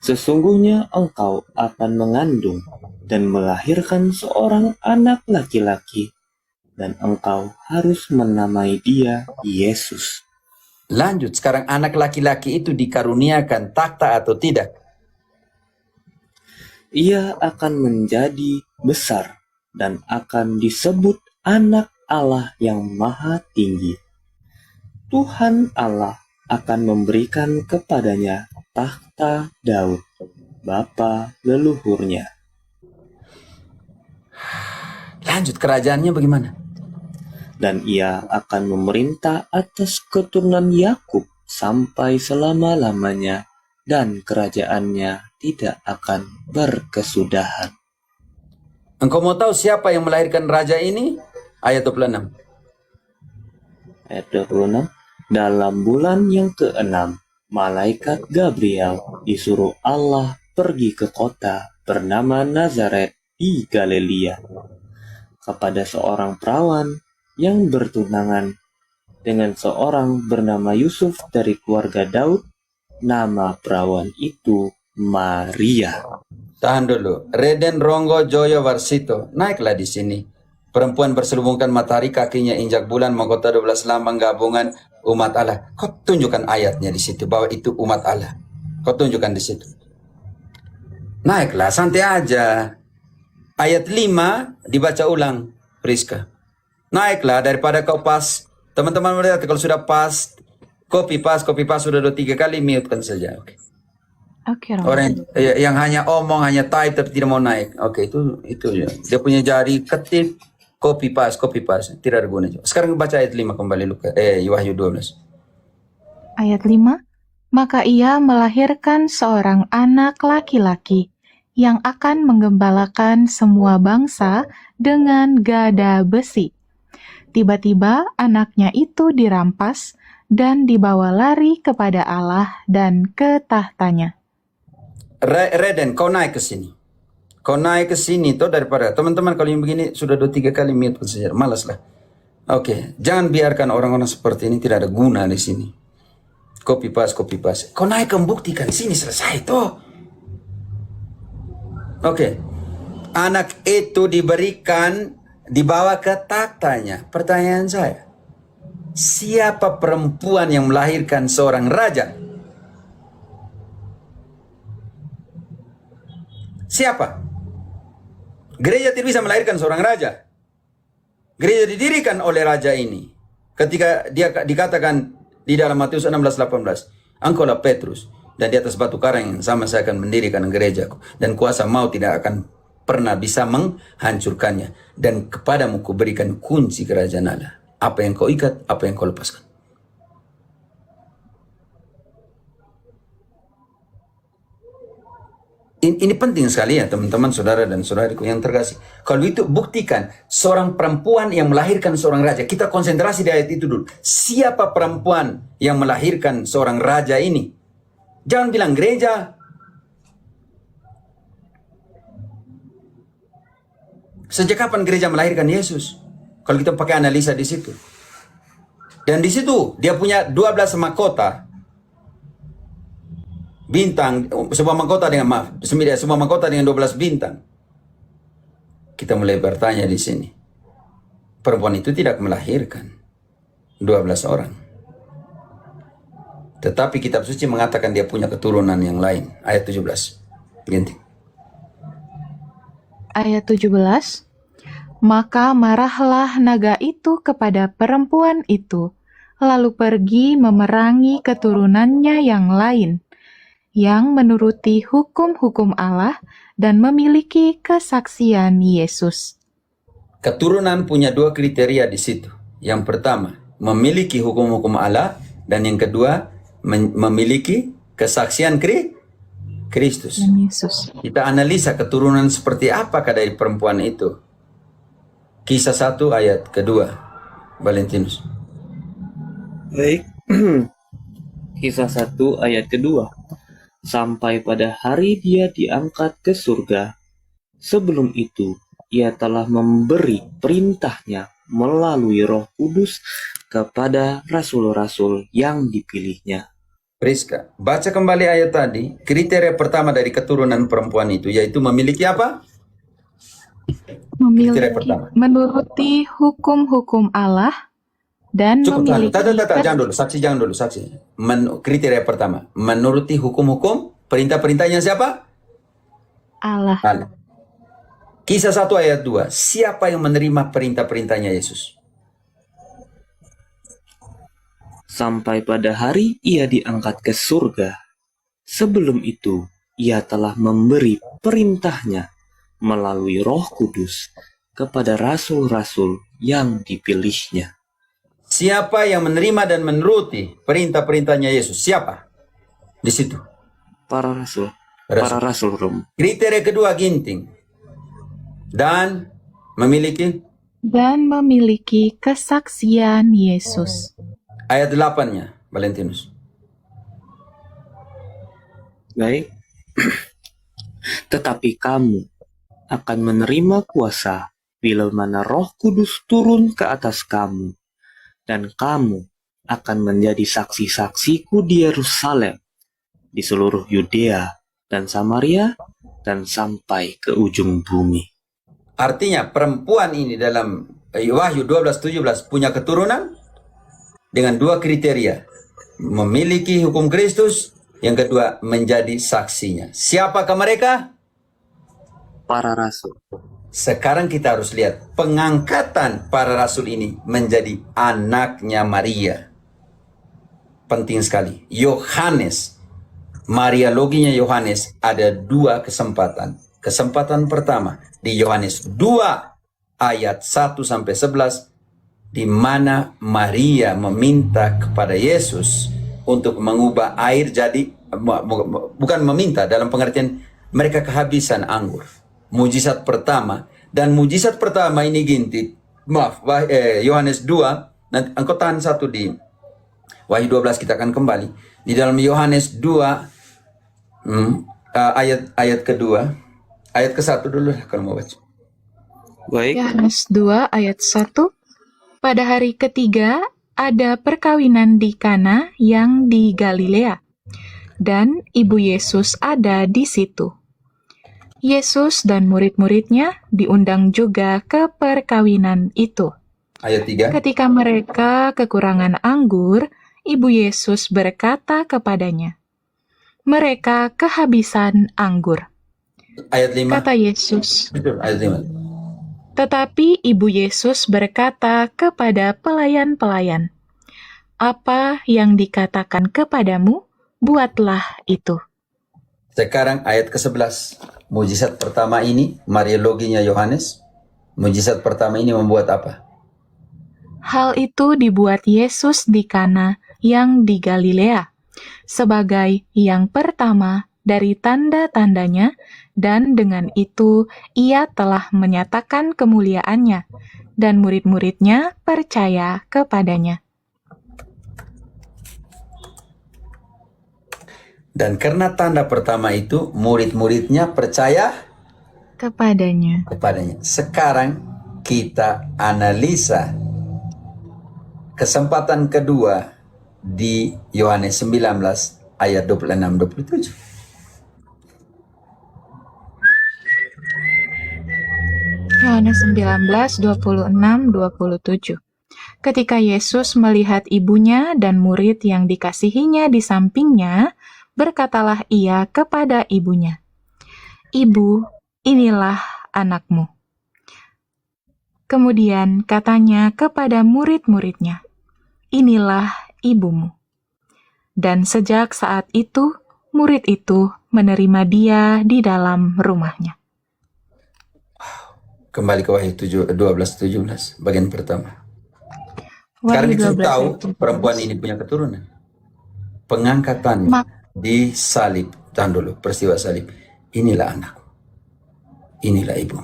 Sesungguhnya engkau akan mengandung dan melahirkan seorang anak laki-laki, dan engkau harus menamai dia Yesus. Lanjut, sekarang anak laki-laki itu dikaruniakan takhta atau tidak? Ia akan menjadi besar dan akan disebut anak Allah yang maha tinggi. Tuhan Allah akan memberikan kepadanya takhta Daud, bapa leluhurnya. Lanjut, kerajaannya bagaimana? Dan ia akan memerintah atas keturunan Yakub sampai selama-lamanya, dan kerajaannya tidak akan berkesudahan. Engkau mau tahu siapa yang melahirkan raja ini? Ayat 26. Ayat 26. Dalam bulan yang ke-6, malaikat Gabriel disuruh Allah pergi ke kota bernama Nazaret di Galilea, kepada seorang perawan yang bertunangan dengan seorang bernama Yusuf dari keluarga Daud. Nama perawan itu Maria. Tahan dulu. Reden Ronggo Joyo Warsito. Naiklah di sini. Perempuan berselubungkan matahari, kakinya injak bulan, mahkota 12 lambang gabungan umat Allah. Kau tunjukkan ayatnya di situ bahwa itu umat Allah. Kau tunjukkan di situ. Naiklah, santai aja. Ayat 5 dibaca ulang, Priska. Naiklah daripada kau pas. Teman-teman melihat kalau sudah pas, copy pas sudah 2-3 kali, mute-kan saja. Oke. Oke, Romo. Orang yang hanya omong, hanya type tapi tidak mau naik. Oke, itu ya. Dia punya jari ketik, copy pas, tidak ada gunanya. Sekarang baca ayat 5 kembali, Wahyu 12. Ayat 5, maka ia melahirkan seorang anak laki-laki yang akan menggembalakan semua bangsa dengan gada besi. Tiba-tiba anaknya itu dirampas dan dibawa lari kepada Allah dan ke tahtanya. Reden, kau naik ke sini. Kau naik ke sini tuh daripada teman-teman kalau yang begini sudah 2-3 kali mute saja, malas lah. Oke, jangan biarkan orang-orang seperti ini tidak ada guna di sini. Copy paste. Kau naik membuktikan sini selesai tuh. Oke, anak itu dibawa ke tahtanya. Pertanyaan saya, siapa perempuan yang melahirkan seorang raja? Siapa? Gereja tidak bisa melahirkan seorang raja. Gereja didirikan oleh raja ini. Ketika dia dikatakan di dalam Matius 16:18, engkaulah Petrus, dan di atas batu karang yang sama saya akan mendirikan gerejaku, dan kuasa maut tidak akan pernah bisa menghancurkannya, dan kepadamu kuberikan kunci kerajaan Allah. Apa yang kau ikat, apa yang kau lepaskan. Ini penting sekali ya teman-teman, saudara dan saudariku yang terkasih. Kalau itu buktikan seorang perempuan yang melahirkan seorang raja. Kita konsentrasi di ayat itu dulu. Siapa perempuan yang melahirkan seorang raja ini? Jangan bilang gereja. Sejak kapan gereja melahirkan Yesus? Kalau kita pakai analisa di situ. Dan di situ dia punya 12 mahkota. Bintang, sebuah mahkota dengan sebuah mahkota dengan 12 bintang. Kita mulai bertanya di sini. Perempuan itu tidak melahirkan 12 orang. Tetapi kitab suci mengatakan dia punya keturunan yang lain. Ayat 17. Ganti. Ayat 17. Maka marahlah naga itu kepada perempuan itu, lalu pergi memerangi keturunannya yang lain, yang menuruti hukum-hukum Allah dan memiliki kesaksian Yesus. Keturunan punya 2 kriteria di situ. Yang pertama, memiliki hukum-hukum Allah, dan yang kedua, memiliki kesaksian Kristus. Yesus. Kita analisa keturunan seperti apakah dari perempuan itu. Kisah 1 ayat kedua, Valentinus. Baik. Kisah 1 ayat kedua. Sampai pada hari dia diangkat ke surga. Sebelum itu, ia telah memberi perintahnya melalui Roh Kudus kepada rasul-rasul yang dipilihnya. Priska, baca kembali ayat tadi. Kriteria pertama dari keturunan perempuan itu yaitu memiliki apa? Kriteria pertama. Menuruti hukum-hukum Allah dan memiliki... Jangan dulu, saksi. Kriteria pertama, menuruti hukum-hukum, perintah-perintahnya siapa? Allah. Kisah 1 ayat 2, siapa yang menerima perintah-perintahnya Yesus? Sampai pada hari ia diangkat ke surga. Sebelum itu, ia telah memberi perintahnya melalui Roh Kudus kepada rasul-rasul yang dipilihnya. Siapa yang menerima dan menuruti perintah-perintahnya Yesus? Siapa? Di situ. Para rasul. Para rasul Rom. Kriteria kedua ginting. Dan memiliki kesaksian Yesus. Ayat 8-nya, Valentinus. Baik. Tetapi kamu akan menerima kuasa bila mana Roh Kudus turun ke atas kamu, dan kamu akan menjadi saksi-saksiku di Yerusalem, di seluruh Yudea dan Samaria, dan sampai ke ujung bumi. Artinya perempuan ini dalam Wahyu 12:17 punya keturunan dengan 2 kriteria. Memiliki hukum Kristus, yang kedua menjadi saksinya. Siapakah mereka? Para rasul. Sekarang kita harus lihat pengangkatan para rasul ini menjadi anaknya Maria. Penting sekali. Yohanes, Mariologinya Yohanes ada 2 kesempatan. Kesempatan pertama di Yohanes 2 ayat 1-11, di mana Maria meminta kepada Yesus untuk mengubah air jadi, bukan meminta dalam pengertian mereka kehabisan anggur. Mujizat pertama. Dan mujizat pertama ini ginti. Yohanes 2. Nanti engkau tahan satu di Wahyu 12, kita akan kembali. Di dalam Yohanes 2, ayat kedua. Ayat ke-1 dulu kalau mau baca. Baik, Yohanes 2 ayat 1. Pada hari ketiga ada perkawinan di Kana yang di Galilea, dan ibu Yesus ada di situ. Yesus dan murid-muridnya diundang juga ke perkawinan itu. Ayat 3. Ketika mereka kekurangan anggur, ibu Yesus berkata kepadanya, "Mereka kehabisan anggur." Ayat 5. Kata Yesus, Betul, ayat 5. tetapi ibu Yesus berkata kepada pelayan-pelayan, "Apa yang dikatakan kepadamu, buatlah itu." Sekarang ayat ke-11. Mujizat pertama ini, Mariologinya Yohanes. Mujizat pertama ini membuat apa? Hal itu dibuat Yesus di Kana yang di Galilea, sebagai yang pertama dari tanda-tandanya, dan dengan itu ia telah menyatakan kemuliaannya, dan murid-muridnya percaya kepadanya. Dan karena tanda pertama itu, murid-muridnya percaya Kepadanya. kepadanya. Sekarang kita analisa kesempatan kedua di Yohanes 19 ayat 26-27. Yohanes 19, 26, 27. Ketika Yesus melihat ibunya dan murid yang dikasihinya di sampingnya, berkatalah ia kepada ibunya, "Ibu, inilah anakmu." Kemudian katanya kepada murid-muridnya, "Inilah ibumu." Dan sejak saat itu, murid itu menerima dia di dalam rumahnya. Kembali ke Wahyu 12-17, bagian pertama. Karena Wahyu kita 12 tahu ayat 17. perempuan ini punya keturunan. Pengangkatannya Ma- di salib. Tahan dulu, peristiwa salib. Inilah anakku. Inilah ibu.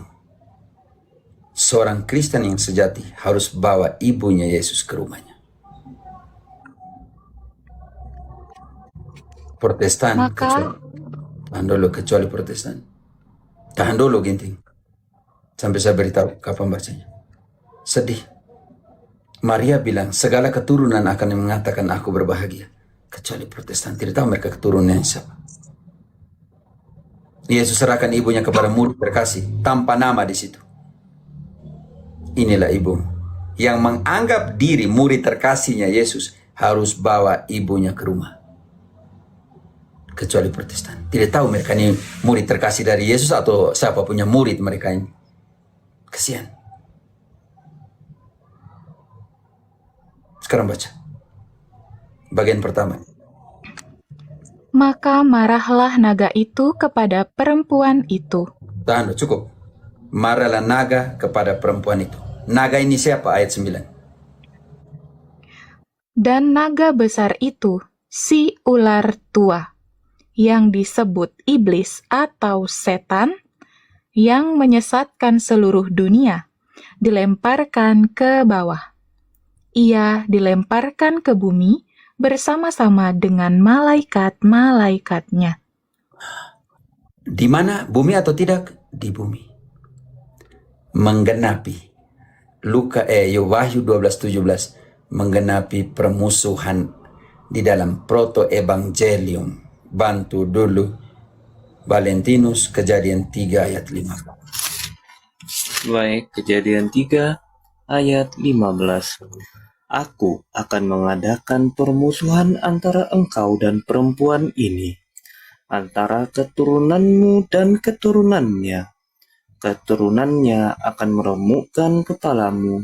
Seorang Kristen yang sejati harus bawa ibunya Yesus ke rumahnya. Protestan, Maka- tahan dulu, kecuali Protestan. Tahan dulu, Ginting. Sampai saya beritahu kapan bacanya. Sedih. Maria bilang, segala keturunan akan mengatakan aku berbahagia. Kecuali Protestan. Tidak tahu mereka keturunan siapa. Yesus serahkan ibunya kepada murid terkasih. Tanpa nama di situ. Inilah ibu. Yang menganggap diri murid terkasihnya Yesus harus bawa ibunya ke rumah. Kecuali Protestan. Tidak tahu mereka ini murid terkasih dari Yesus atau siapa punya murid mereka ini. Kasihan. Sekarang baca. Bagian pertama. Maka marahlah naga itu kepada perempuan itu. Tahan, cukup. Marahlah naga kepada perempuan itu. Naga ini siapa? Ayat 9. Dan naga besar itu, si ular tua, yang disebut iblis atau setan, yang menyesatkan seluruh dunia, dilemparkan ke bawah. Ia dilemparkan ke bumi bersama-sama dengan malaikat-malaikatnya. Di mana? Bumi atau tidak? Di bumi. Menggenapi. Wahyu 12:17 menggenapi permusuhan di dalam proto-evangelium. Bantu dulu Valentinus, Kejadian 3 ayat 5. baik, Kejadian 3 ayat 15. Aku akan mengadakan permusuhan antara engkau dan perempuan ini, antara keturunanmu dan keturunannya. Keturunannya akan meremukkan kepalamu,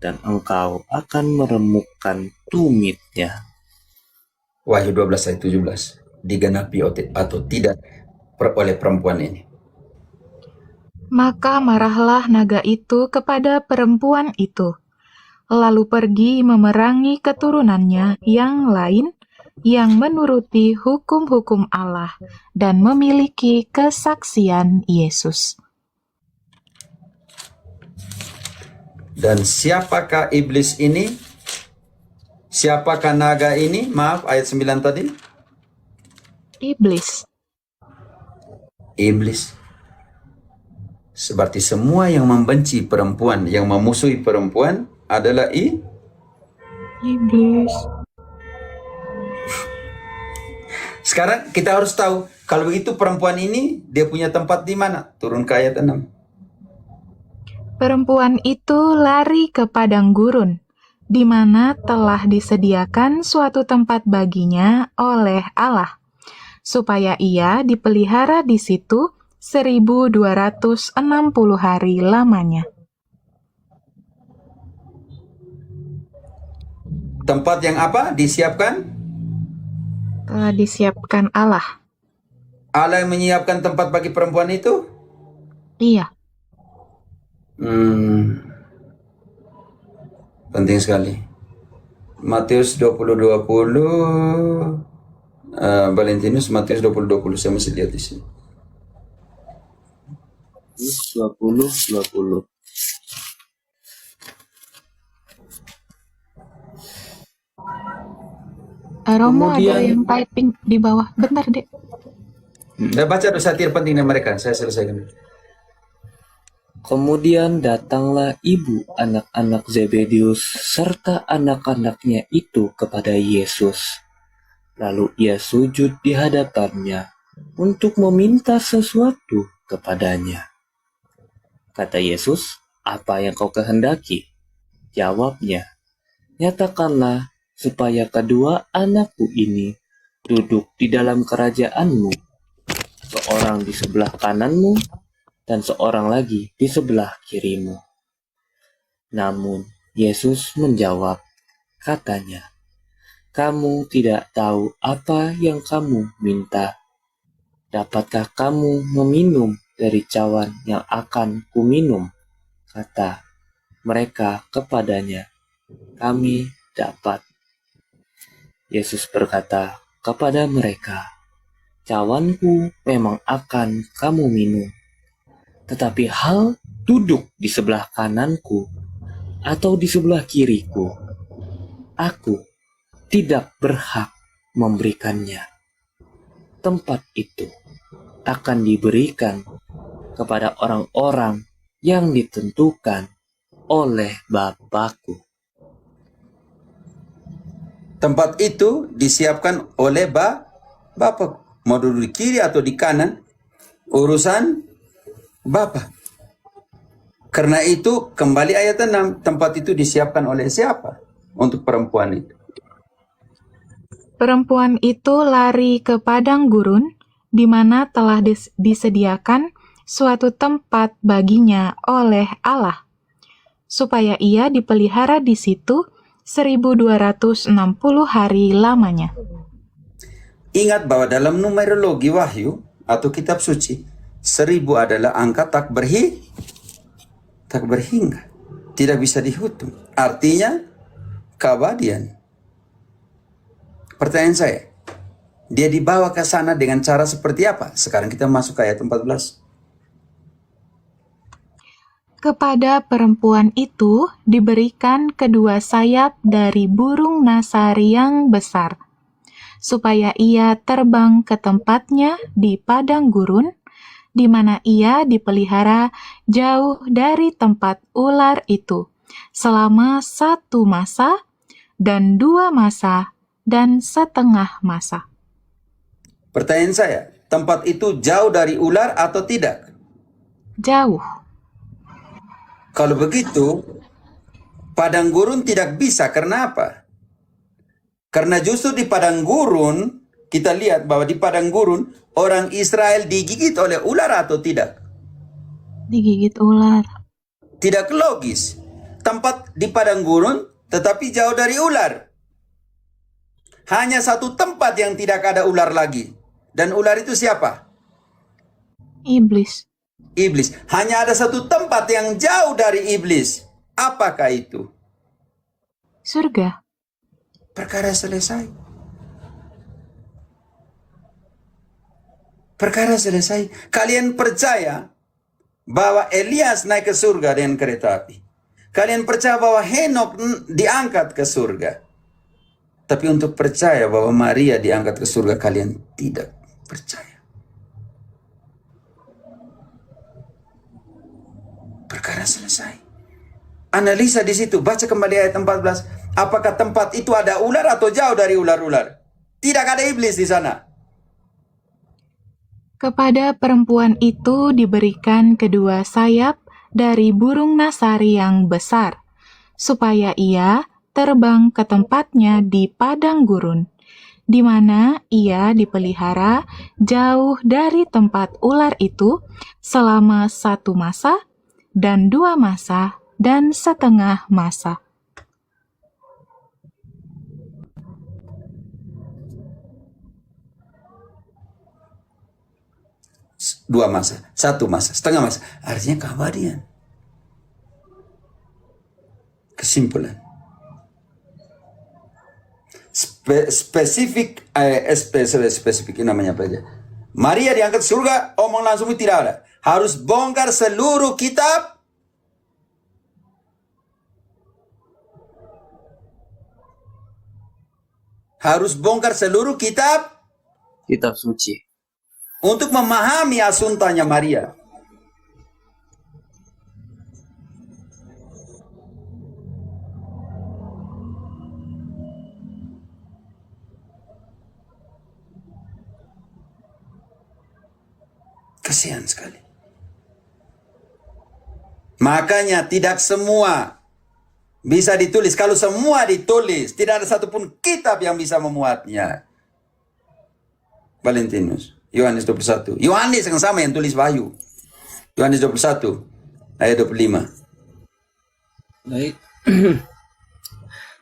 dan engkau akan meremukkan tumitnya. Wahyu 12 ayat 17. Digenapi atau tidak oleh perempuan ini. Maka marahlah naga itu kepada perempuan itu, lalu pergi memerangi keturunannya yang lain yang menuruti hukum-hukum Allah dan memiliki kesaksian Yesus. Dan siapakah iblis ini? Siapakah naga ini? Maaf, ayat 9 tadi. Iblis. Iblis. Seperti semua yang membenci perempuan, yang memusuhi perempuan adalah Iblis. Sekarang kita harus tahu, kalau begitu perempuan ini dia punya tempat di mana? Turun ke ayat 6. Perempuan itu lari ke padang gurun, di mana telah disediakan suatu tempat baginya oleh Allah, supaya ia dipelihara di situ 1260 hari lamanya. Tempat yang apa? Disiapkan? Telah disiapkan Allah. Allah yang menyiapkan tempat bagi perempuan itu? Iya. Penting sekali. Matius 20:20, Valentinus Matius 20:20, saya masih lihat di sini. 20. Romo ada Kemudian- yang typing di bawah. Bentar, Dek. Saya baca dulu satir penting dari mereka, saya selesaikan dulu. Kemudian datanglah ibu anak-anak Zebedius serta anak-anaknya itu kepada Yesus. Lalu ia sujud di hadapannya untuk meminta sesuatu kepadanya. Kata Yesus, "Apa yang kau kehendaki?" Jawabnya, "Nyatakanlah supaya kedua anakku ini duduk di dalam kerajaanmu, seorang di sebelah kananmu dan seorang lagi di sebelah kirimu." Namun Yesus menjawab, katanya, "Kamu tidak tahu apa yang kamu minta. Dapatkah kamu meminum dari cawan yang akan kuminum?" Kata mereka kepadanya, "Kami dapat." Yesus berkata kepada mereka, "Cawanku memang akan kamu minum. Tetapi hal duduk di sebelah kananku atau di sebelah kiriku, aku tidak berhak memberikannya. Tempat itu akan diberikan kepada orang-orang yang ditentukan oleh Bapakku." Tempat itu disiapkan oleh Bapak. Mau duduk di kiri atau di kanan, urusan Bapak. Karena itu, kembali ayat 6, tempat itu disiapkan oleh siapa untuk perempuan itu? Perempuan itu lari ke padang gurun, di mana telah disediakan suatu tempat baginya oleh Allah, supaya ia dipelihara di situ 1260 hari lamanya. Ingat bahwa dalam numerologi Wahyu atau kitab suci, 1000 adalah angka tak berhingga, tidak bisa dihitung. Artinya keabadian. Pertanyaan saya, dia dibawa ke sana dengan cara seperti apa? Sekarang kita masuk ke ayat 14. Kepada perempuan itu diberikan kedua sayap dari burung nasari yang besar, supaya ia terbang ke tempatnya di padang gurun, di mana ia dipelihara jauh dari tempat ular itu, selama 1 masa, dan 2 masa, dan setengah masa. Pertanyaan saya, tempat itu jauh dari ular atau tidak? Jauh. Kalau begitu, padang gurun tidak bisa. Karena apa? Karena justru di padang gurun, kita lihat bahwa di padang gurun, orang Israel digigit oleh ular atau tidak? Digigit ular. Tidak logis. Tempat di padang gurun, tetapi jauh dari ular. Hanya satu tempat yang tidak ada ular lagi. Dan ular itu siapa? Iblis. Iblis. Hanya ada satu tempat yang jauh dari iblis. Apakah itu? Surga. Perkara selesai. Perkara selesai. Kalian percaya bahwa Elias naik ke surga dengan kereta api. Kalian percaya bahwa Henok diangkat ke surga. Tapi untuk percaya bahwa Maria diangkat ke surga, kalian tidak percaya. Perkara selesai. Analisa di situ, baca kembali ayat 14. Apakah tempat itu ada ular atau jauh dari ular-ular? Tidak ada iblis di sana. Kepada perempuan itu diberikan kedua sayap dari burung nasari yang besar, supaya ia terbang ke tempatnya di padang gurun, di mana ia dipelihara jauh dari tempat ular itu selama 1 masa dan 2 masa dan setengah masa. Dua masa, 1 masa, setengah masa. Artinya keabadian. Kesimpulan. Spesifik namanya apa aja. Maria diangkat surga, omong langsung tidak ada. Harus bongkar seluruh kitab. Harus bongkar seluruh kitab suci. untuk memahami asuntanya Maria. Kasihan sekali. Makanya tidak semua bisa ditulis. Kalau semua ditulis, tidak ada satupun kitab yang bisa memuatnya. Valentinus, Yohanes 21. Yohanes yang sama yang tulis Wahyu. Yohanes 21 ayat 25. Baik.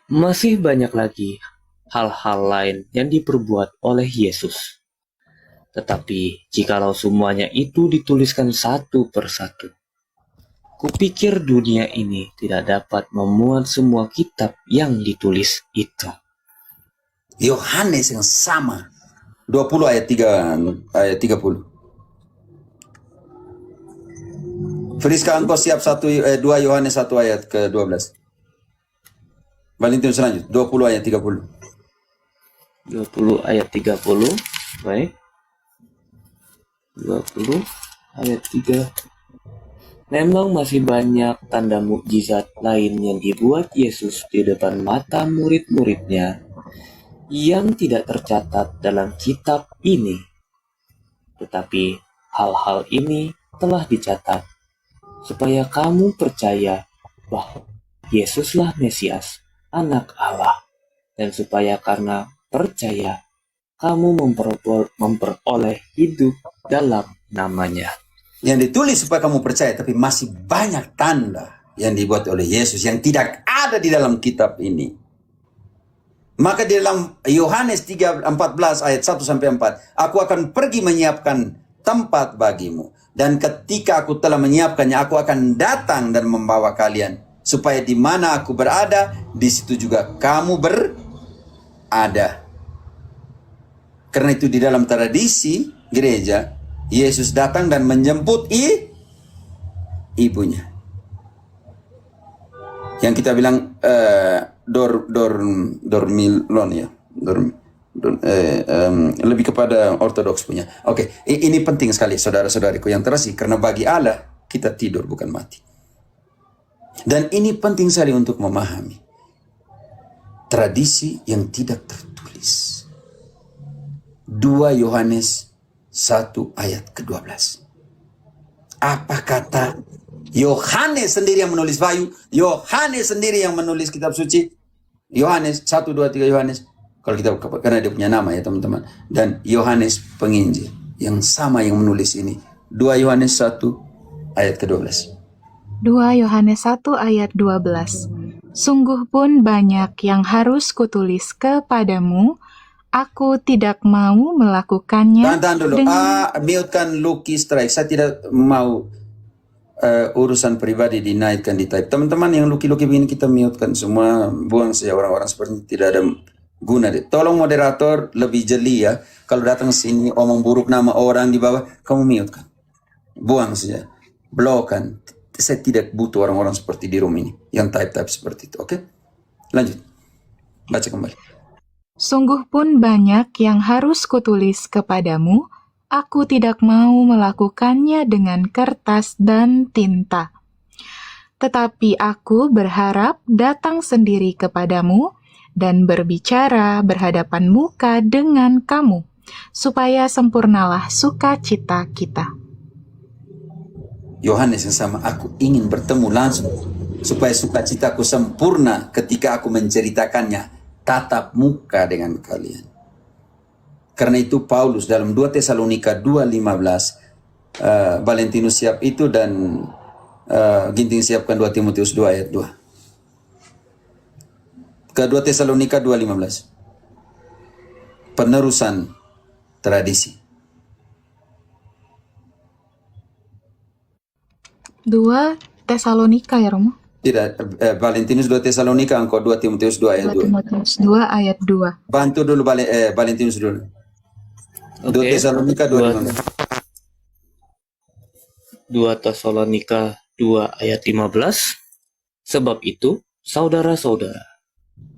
Masih banyak lagi hal-hal lain yang diperbuat oleh Yesus. Tetapi jikalau semuanya itu dituliskan satu persatu, kupikir dunia ini tidak dapat memuat semua kitab yang ditulis itu. Yohanes yang sama 20 ayat 30. Friska, engkau siap 2 Yohanes 1 ayat ke-12. Valentinus selanjut 20 ayat 30. 20 ayat 30. Baik. 20 ayat 3. Memang masih banyak tanda mukjizat lain yang dibuat Yesus di depan mata murid-muridnya yang tidak tercatat dalam kitab ini. Tetapi hal-hal ini telah dicatat supaya kamu percaya bahwa Yesuslah Mesias, Anak Allah, dan supaya karena percaya kamu memperoleh hidup dalam namanya. Yang ditulis supaya kamu percaya, tapi masih banyak tanda yang dibuat oleh Yesus yang tidak ada di dalam kitab ini. Maka di dalam Yohanes 3:14 ayat 1-4, aku akan pergi menyiapkan tempat bagimu. Dan ketika aku telah menyiapkannya, aku akan datang dan membawa kalian. Supaya di mana aku berada, di situ juga kamu berada. Karena itu di dalam tradisi gereja, Yesus datang dan menjemput ibunya. Yang kita bilang dormilon ya. Lebih kepada ortodoks punya. Oke, ini penting sekali saudara-saudariku yang terasih. Karena bagi Allah, kita tidur bukan mati. Dan ini penting sekali untuk memahami tradisi yang tidak tertulis. 2 Yohanes 1 ayat ke-12. Apa kata Yohanes sendiri yang menulis Wahyu? Yohanes sendiri yang menulis kitab suci. Yohanes 1, 2, 3 Yohanes. Kalau kita, karena dia punya nama ya teman-teman. Dan Yohanes penginjil yang sama yang menulis ini. 2 Yohanes 1 ayat ke-12. 2 Yohanes 1 ayat 12. Sungguh pun banyak yang harus kutulis kepadamu, aku tidak mau melakukannya. Tahan dulu. Mute-kan Lucky Strike. Saya tidak mau urusan pribadi dinaikkan di type. Teman-teman yang Lucky begini kita mute-kan semua. Buang saja orang-orang seperti ini. Tidak ada Guna deh. Tolong moderator lebih jeli ya. Kalau datang sini omong buruk nama orang di bawah, kamu mute kan. Buang saja. Blokan. Saya tidak butuh orang-orang seperti di room ini. Yang type-type seperti itu. Oke? Lanjut. Baca kembali. Sungguh pun banyak yang harus kutulis kepadamu, aku tidak mau melakukannya dengan kertas dan tinta. Tetapi aku berharap datang sendiri kepadamu dan berbicara berhadapan muka dengan kamu, supaya sempurnalah sukacita kita. Yohanes yang sama, aku ingin bertemu langsung supaya sukacitaku sempurna ketika aku menceritakannya tatap muka dengan kalian. Karena itu Paulus dalam 2 Tesalonika 2:15, Valentinus siap itu dan Ginting siapkan 2 Timotius 2 ayat 2. Ke 2 Tesalonika 2:15. Penerusan tradisi. 2 Tesalonika ya Romo? Tidak, Valentinus 2 Tesalonika, engkau 2 Timotius 2 ayat 2. 2 Timotius 2 ayat 2. Bantu dulu Valentinus dulu. 2 Oke. Tesalonika 2:15. 2 Tesalonika 2 ayat 15. Sebab itu, saudara-saudara,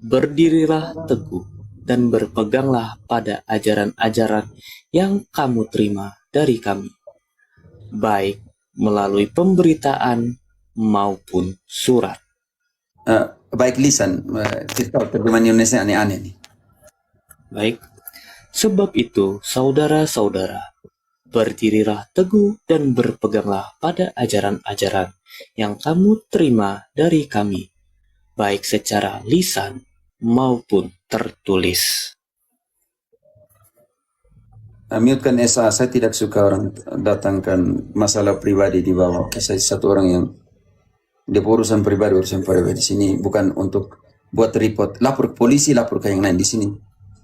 berdirilah teguh dan berpeganglah pada ajaran-ajaran yang kamu terima dari kami, baik melalui pemberitaan maupun surat. Baik lisan, kita terjemahan Indonesia aneh-aneh nih. Baik, sebab itu, saudara-saudara, berdirilah teguh dan berpeganglah pada ajaran-ajaran yang kamu terima dari kami, baik secara lisan maupun tertulis. Mute-kan SA, saya tidak suka orang datangkan masalah pribadi di bawah. Saya satu orang yang dia urusan pribadi di sini bukan untuk buat report, lapor ke polisi, lapor ke yang lain di sini.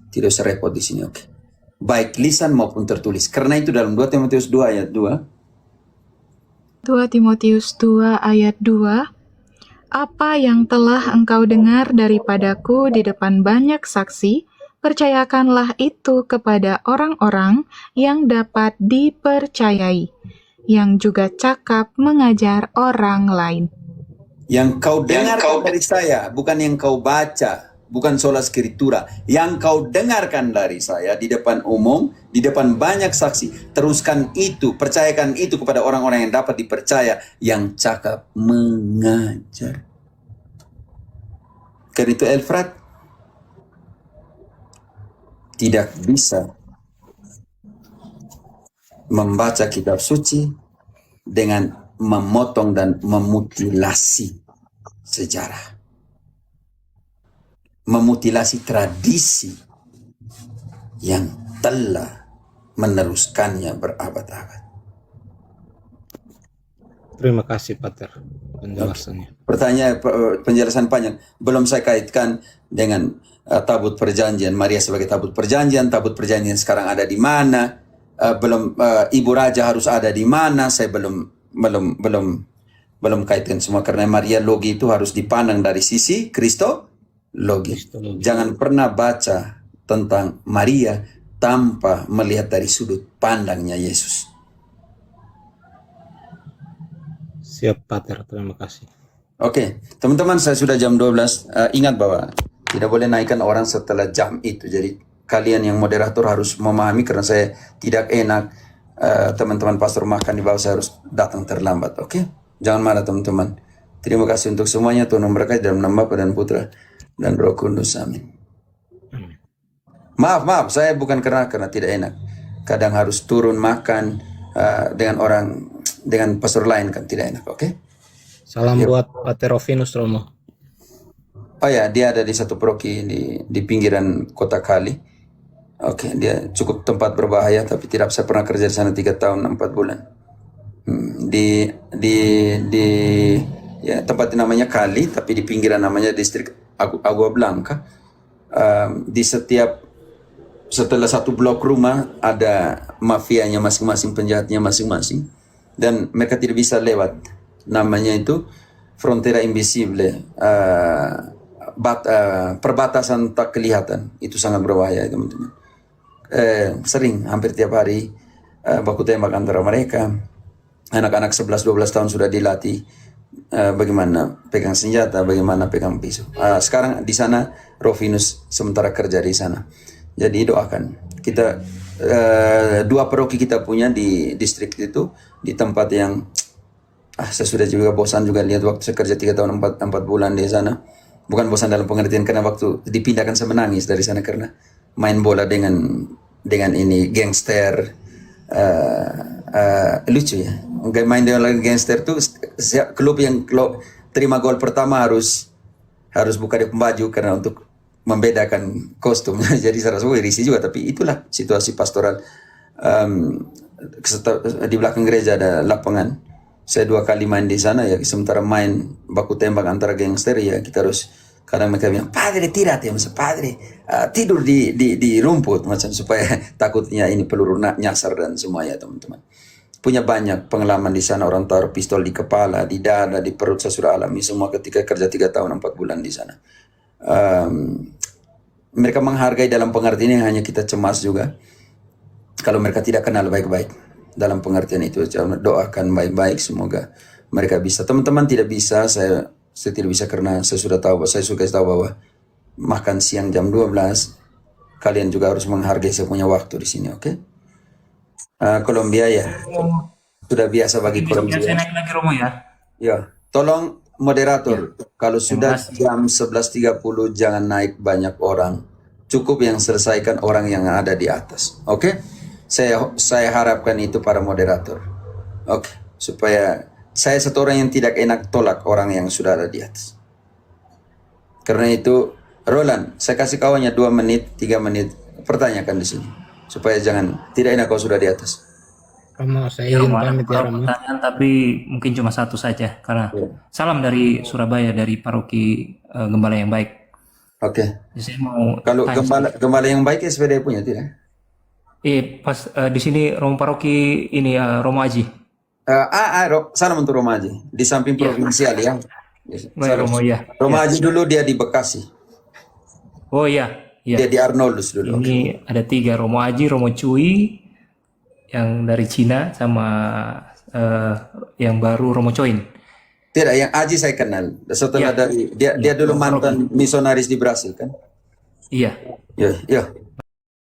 Tidak usah repot di sini, oke. Baik lisan maupun tertulis. Karena itu dalam 2 Timotius 2 ayat 2. 2 Timotius 2 ayat 2. Apa yang telah engkau dengar daripadaku di depan banyak saksi, percayakanlah itu kepada orang-orang yang dapat dipercayai, yang juga cakap mengajar orang lain. Yang kau dengar dari saya, bukan yang kau baca, bukan sola scriptura. Yang kau dengarkan dari saya di depan umum, di depan banyak saksi. Teruskan itu, percayakan itu kepada orang-orang yang dapat dipercaya, yang cakap mengajar. Karena itu Elfrat tidak bisa membaca kitab suci dengan memotong dan memutilasi sejarah. Memutilasi tradisi yang telah meneruskannya berabad-abad. Terima kasih Pater penjelasannya. Pertanyaan penjelasan panjang belum saya kaitkan dengan tabut perjanjian, Maria sebagai tabut perjanjian sekarang ada di mana? Ibu Raja harus ada di mana? Saya belum kaitkan semua karena Maria logi itu harus dipandang dari sisi Kristologi. Jangan pernah baca tentang Maria tanpa melihat dari sudut pandangnya Yesus. Siap Pater, terima kasih. Oke, teman-teman, saya sudah jam 12. Ingat bahwa tidak boleh naikkan orang setelah jam itu. Jadi kalian yang moderator harus memahami karena saya tidak enak teman-teman pastor makan di bawah, saya harus datang terlambat. Oke? Jangan marah teman-teman. Terima kasih untuk semuanya. Tuhan memberkati dalam nama Bapa dan Putra dan Roh Kudus. Amin. Maaf, saya bukan karena tidak enak. Kadang harus turun makan dengan pastor lain kan tidak enak, oke? Salam buat Pater Rovinus Romo. Oh ya, dia ada di satu proki di pinggiran kota Kali. Oke, dia cukup tempat berbahaya, tapi tidak saya pernah kerja di sana 3 tahun 4 bulan. Di ya tempat namanya Kali, tapi di pinggiran namanya distrik Agua Blanca. Setelah satu blok rumah ada mafianya masing-masing, penjahatnya masing-masing, dan mereka tidak bisa lewat. Namanya itu Frontera Invisible. perbatasan tak kelihatan. Itu sangat berbahaya, teman-teman. Sering, hampir tiap hari, baku tembak antara mereka. Anak-anak 11-12 tahun sudah dilatih bagaimana pegang senjata, bagaimana pegang pisau. Sekarang di sana Rovinus sementara kerja di sana. Jadi doakan. Kita 2 paroki kita punya di distrik itu, di tempat yang saya sudah juga bosan juga lihat waktu saya kerja 3 tahun 4 bulan di sana. Bukan bosan dalam pengertian karena waktu dipindahkan saya menangis dari sana karena main bola dengan ini gangster, lucu ya. Main dengan gangster tuh klub yang terima gol pertama harus buka di baju karena untuk membedakan kostum. Jadi saya rasa risih juga, tapi itulah situasi pastoral. Di belakang gereja ada lapangan. Saya 2 kali main di sana ya, sementara main baku tembak antara gangster ya, kita harus kadang mereka bilang, "Padre tidak ya, masa padre tidur di rumput macam supaya takutnya ini peluru nyasar dan semua ya, teman-teman." Punya banyak pengalaman di sana, orang taruh pistol di kepala, di dada, di perut, saya sudah alami semua ketika kerja 3 tahun 4 bulan di sana. Mereka menghargai dalam pengertian yang hanya kita cemas juga kalau mereka tidak kenal baik-baik. Dalam pengertian itu doakan baik-baik, semoga mereka bisa. Teman-teman tidak bisa, saya tidak bisa karena saya sudah tahu, saya suka tahu bahwa makan siang jam 12 kalian juga harus menghargai saya punya waktu di sini, oke? Kolombia ya sudah biasa bagi Kolombia. Saya naik lagi Romo ya. Ya, tolong moderator, kalau sudah jam 11.30 jangan naik banyak orang. Cukup yang selesaikan orang yang ada di atas. Oke? Saya harapkan itu para moderator. Oke, supaya saya satu orang yang tidak enak tolak orang yang sudah ada di atas. Karena itu, Roland, saya kasih kawannya 2 menit, 3 menit, pertanyakan di sini. Supaya tidak enak kalau sudah di atas. Romo, saya ingin pamit ya Romo. Pertanyaan tapi mungkin cuma 1 saja karena salam dari Surabaya, dari paroki Gembala yang Baik. Oke. Saya mau Kalau tanya gembala yang baik ya sepeda punya tidak? pas di sini Romo paroki ini Romo Aji. Sana untuk Romaji di samping provinsial ya. Baik, Romo ya. Romaji dulu dia di Bekasi. Oh iya, iya. Dia di Arnoldus dulu. Ini ada 3, Romo Aji, Romo Cui yang dari Cina sama yang baru Romo Coin. Tidak, yang Aji saya kenal. Setelah dari dia dulu mantan misionaris di Brasil kan? Iya. Ya.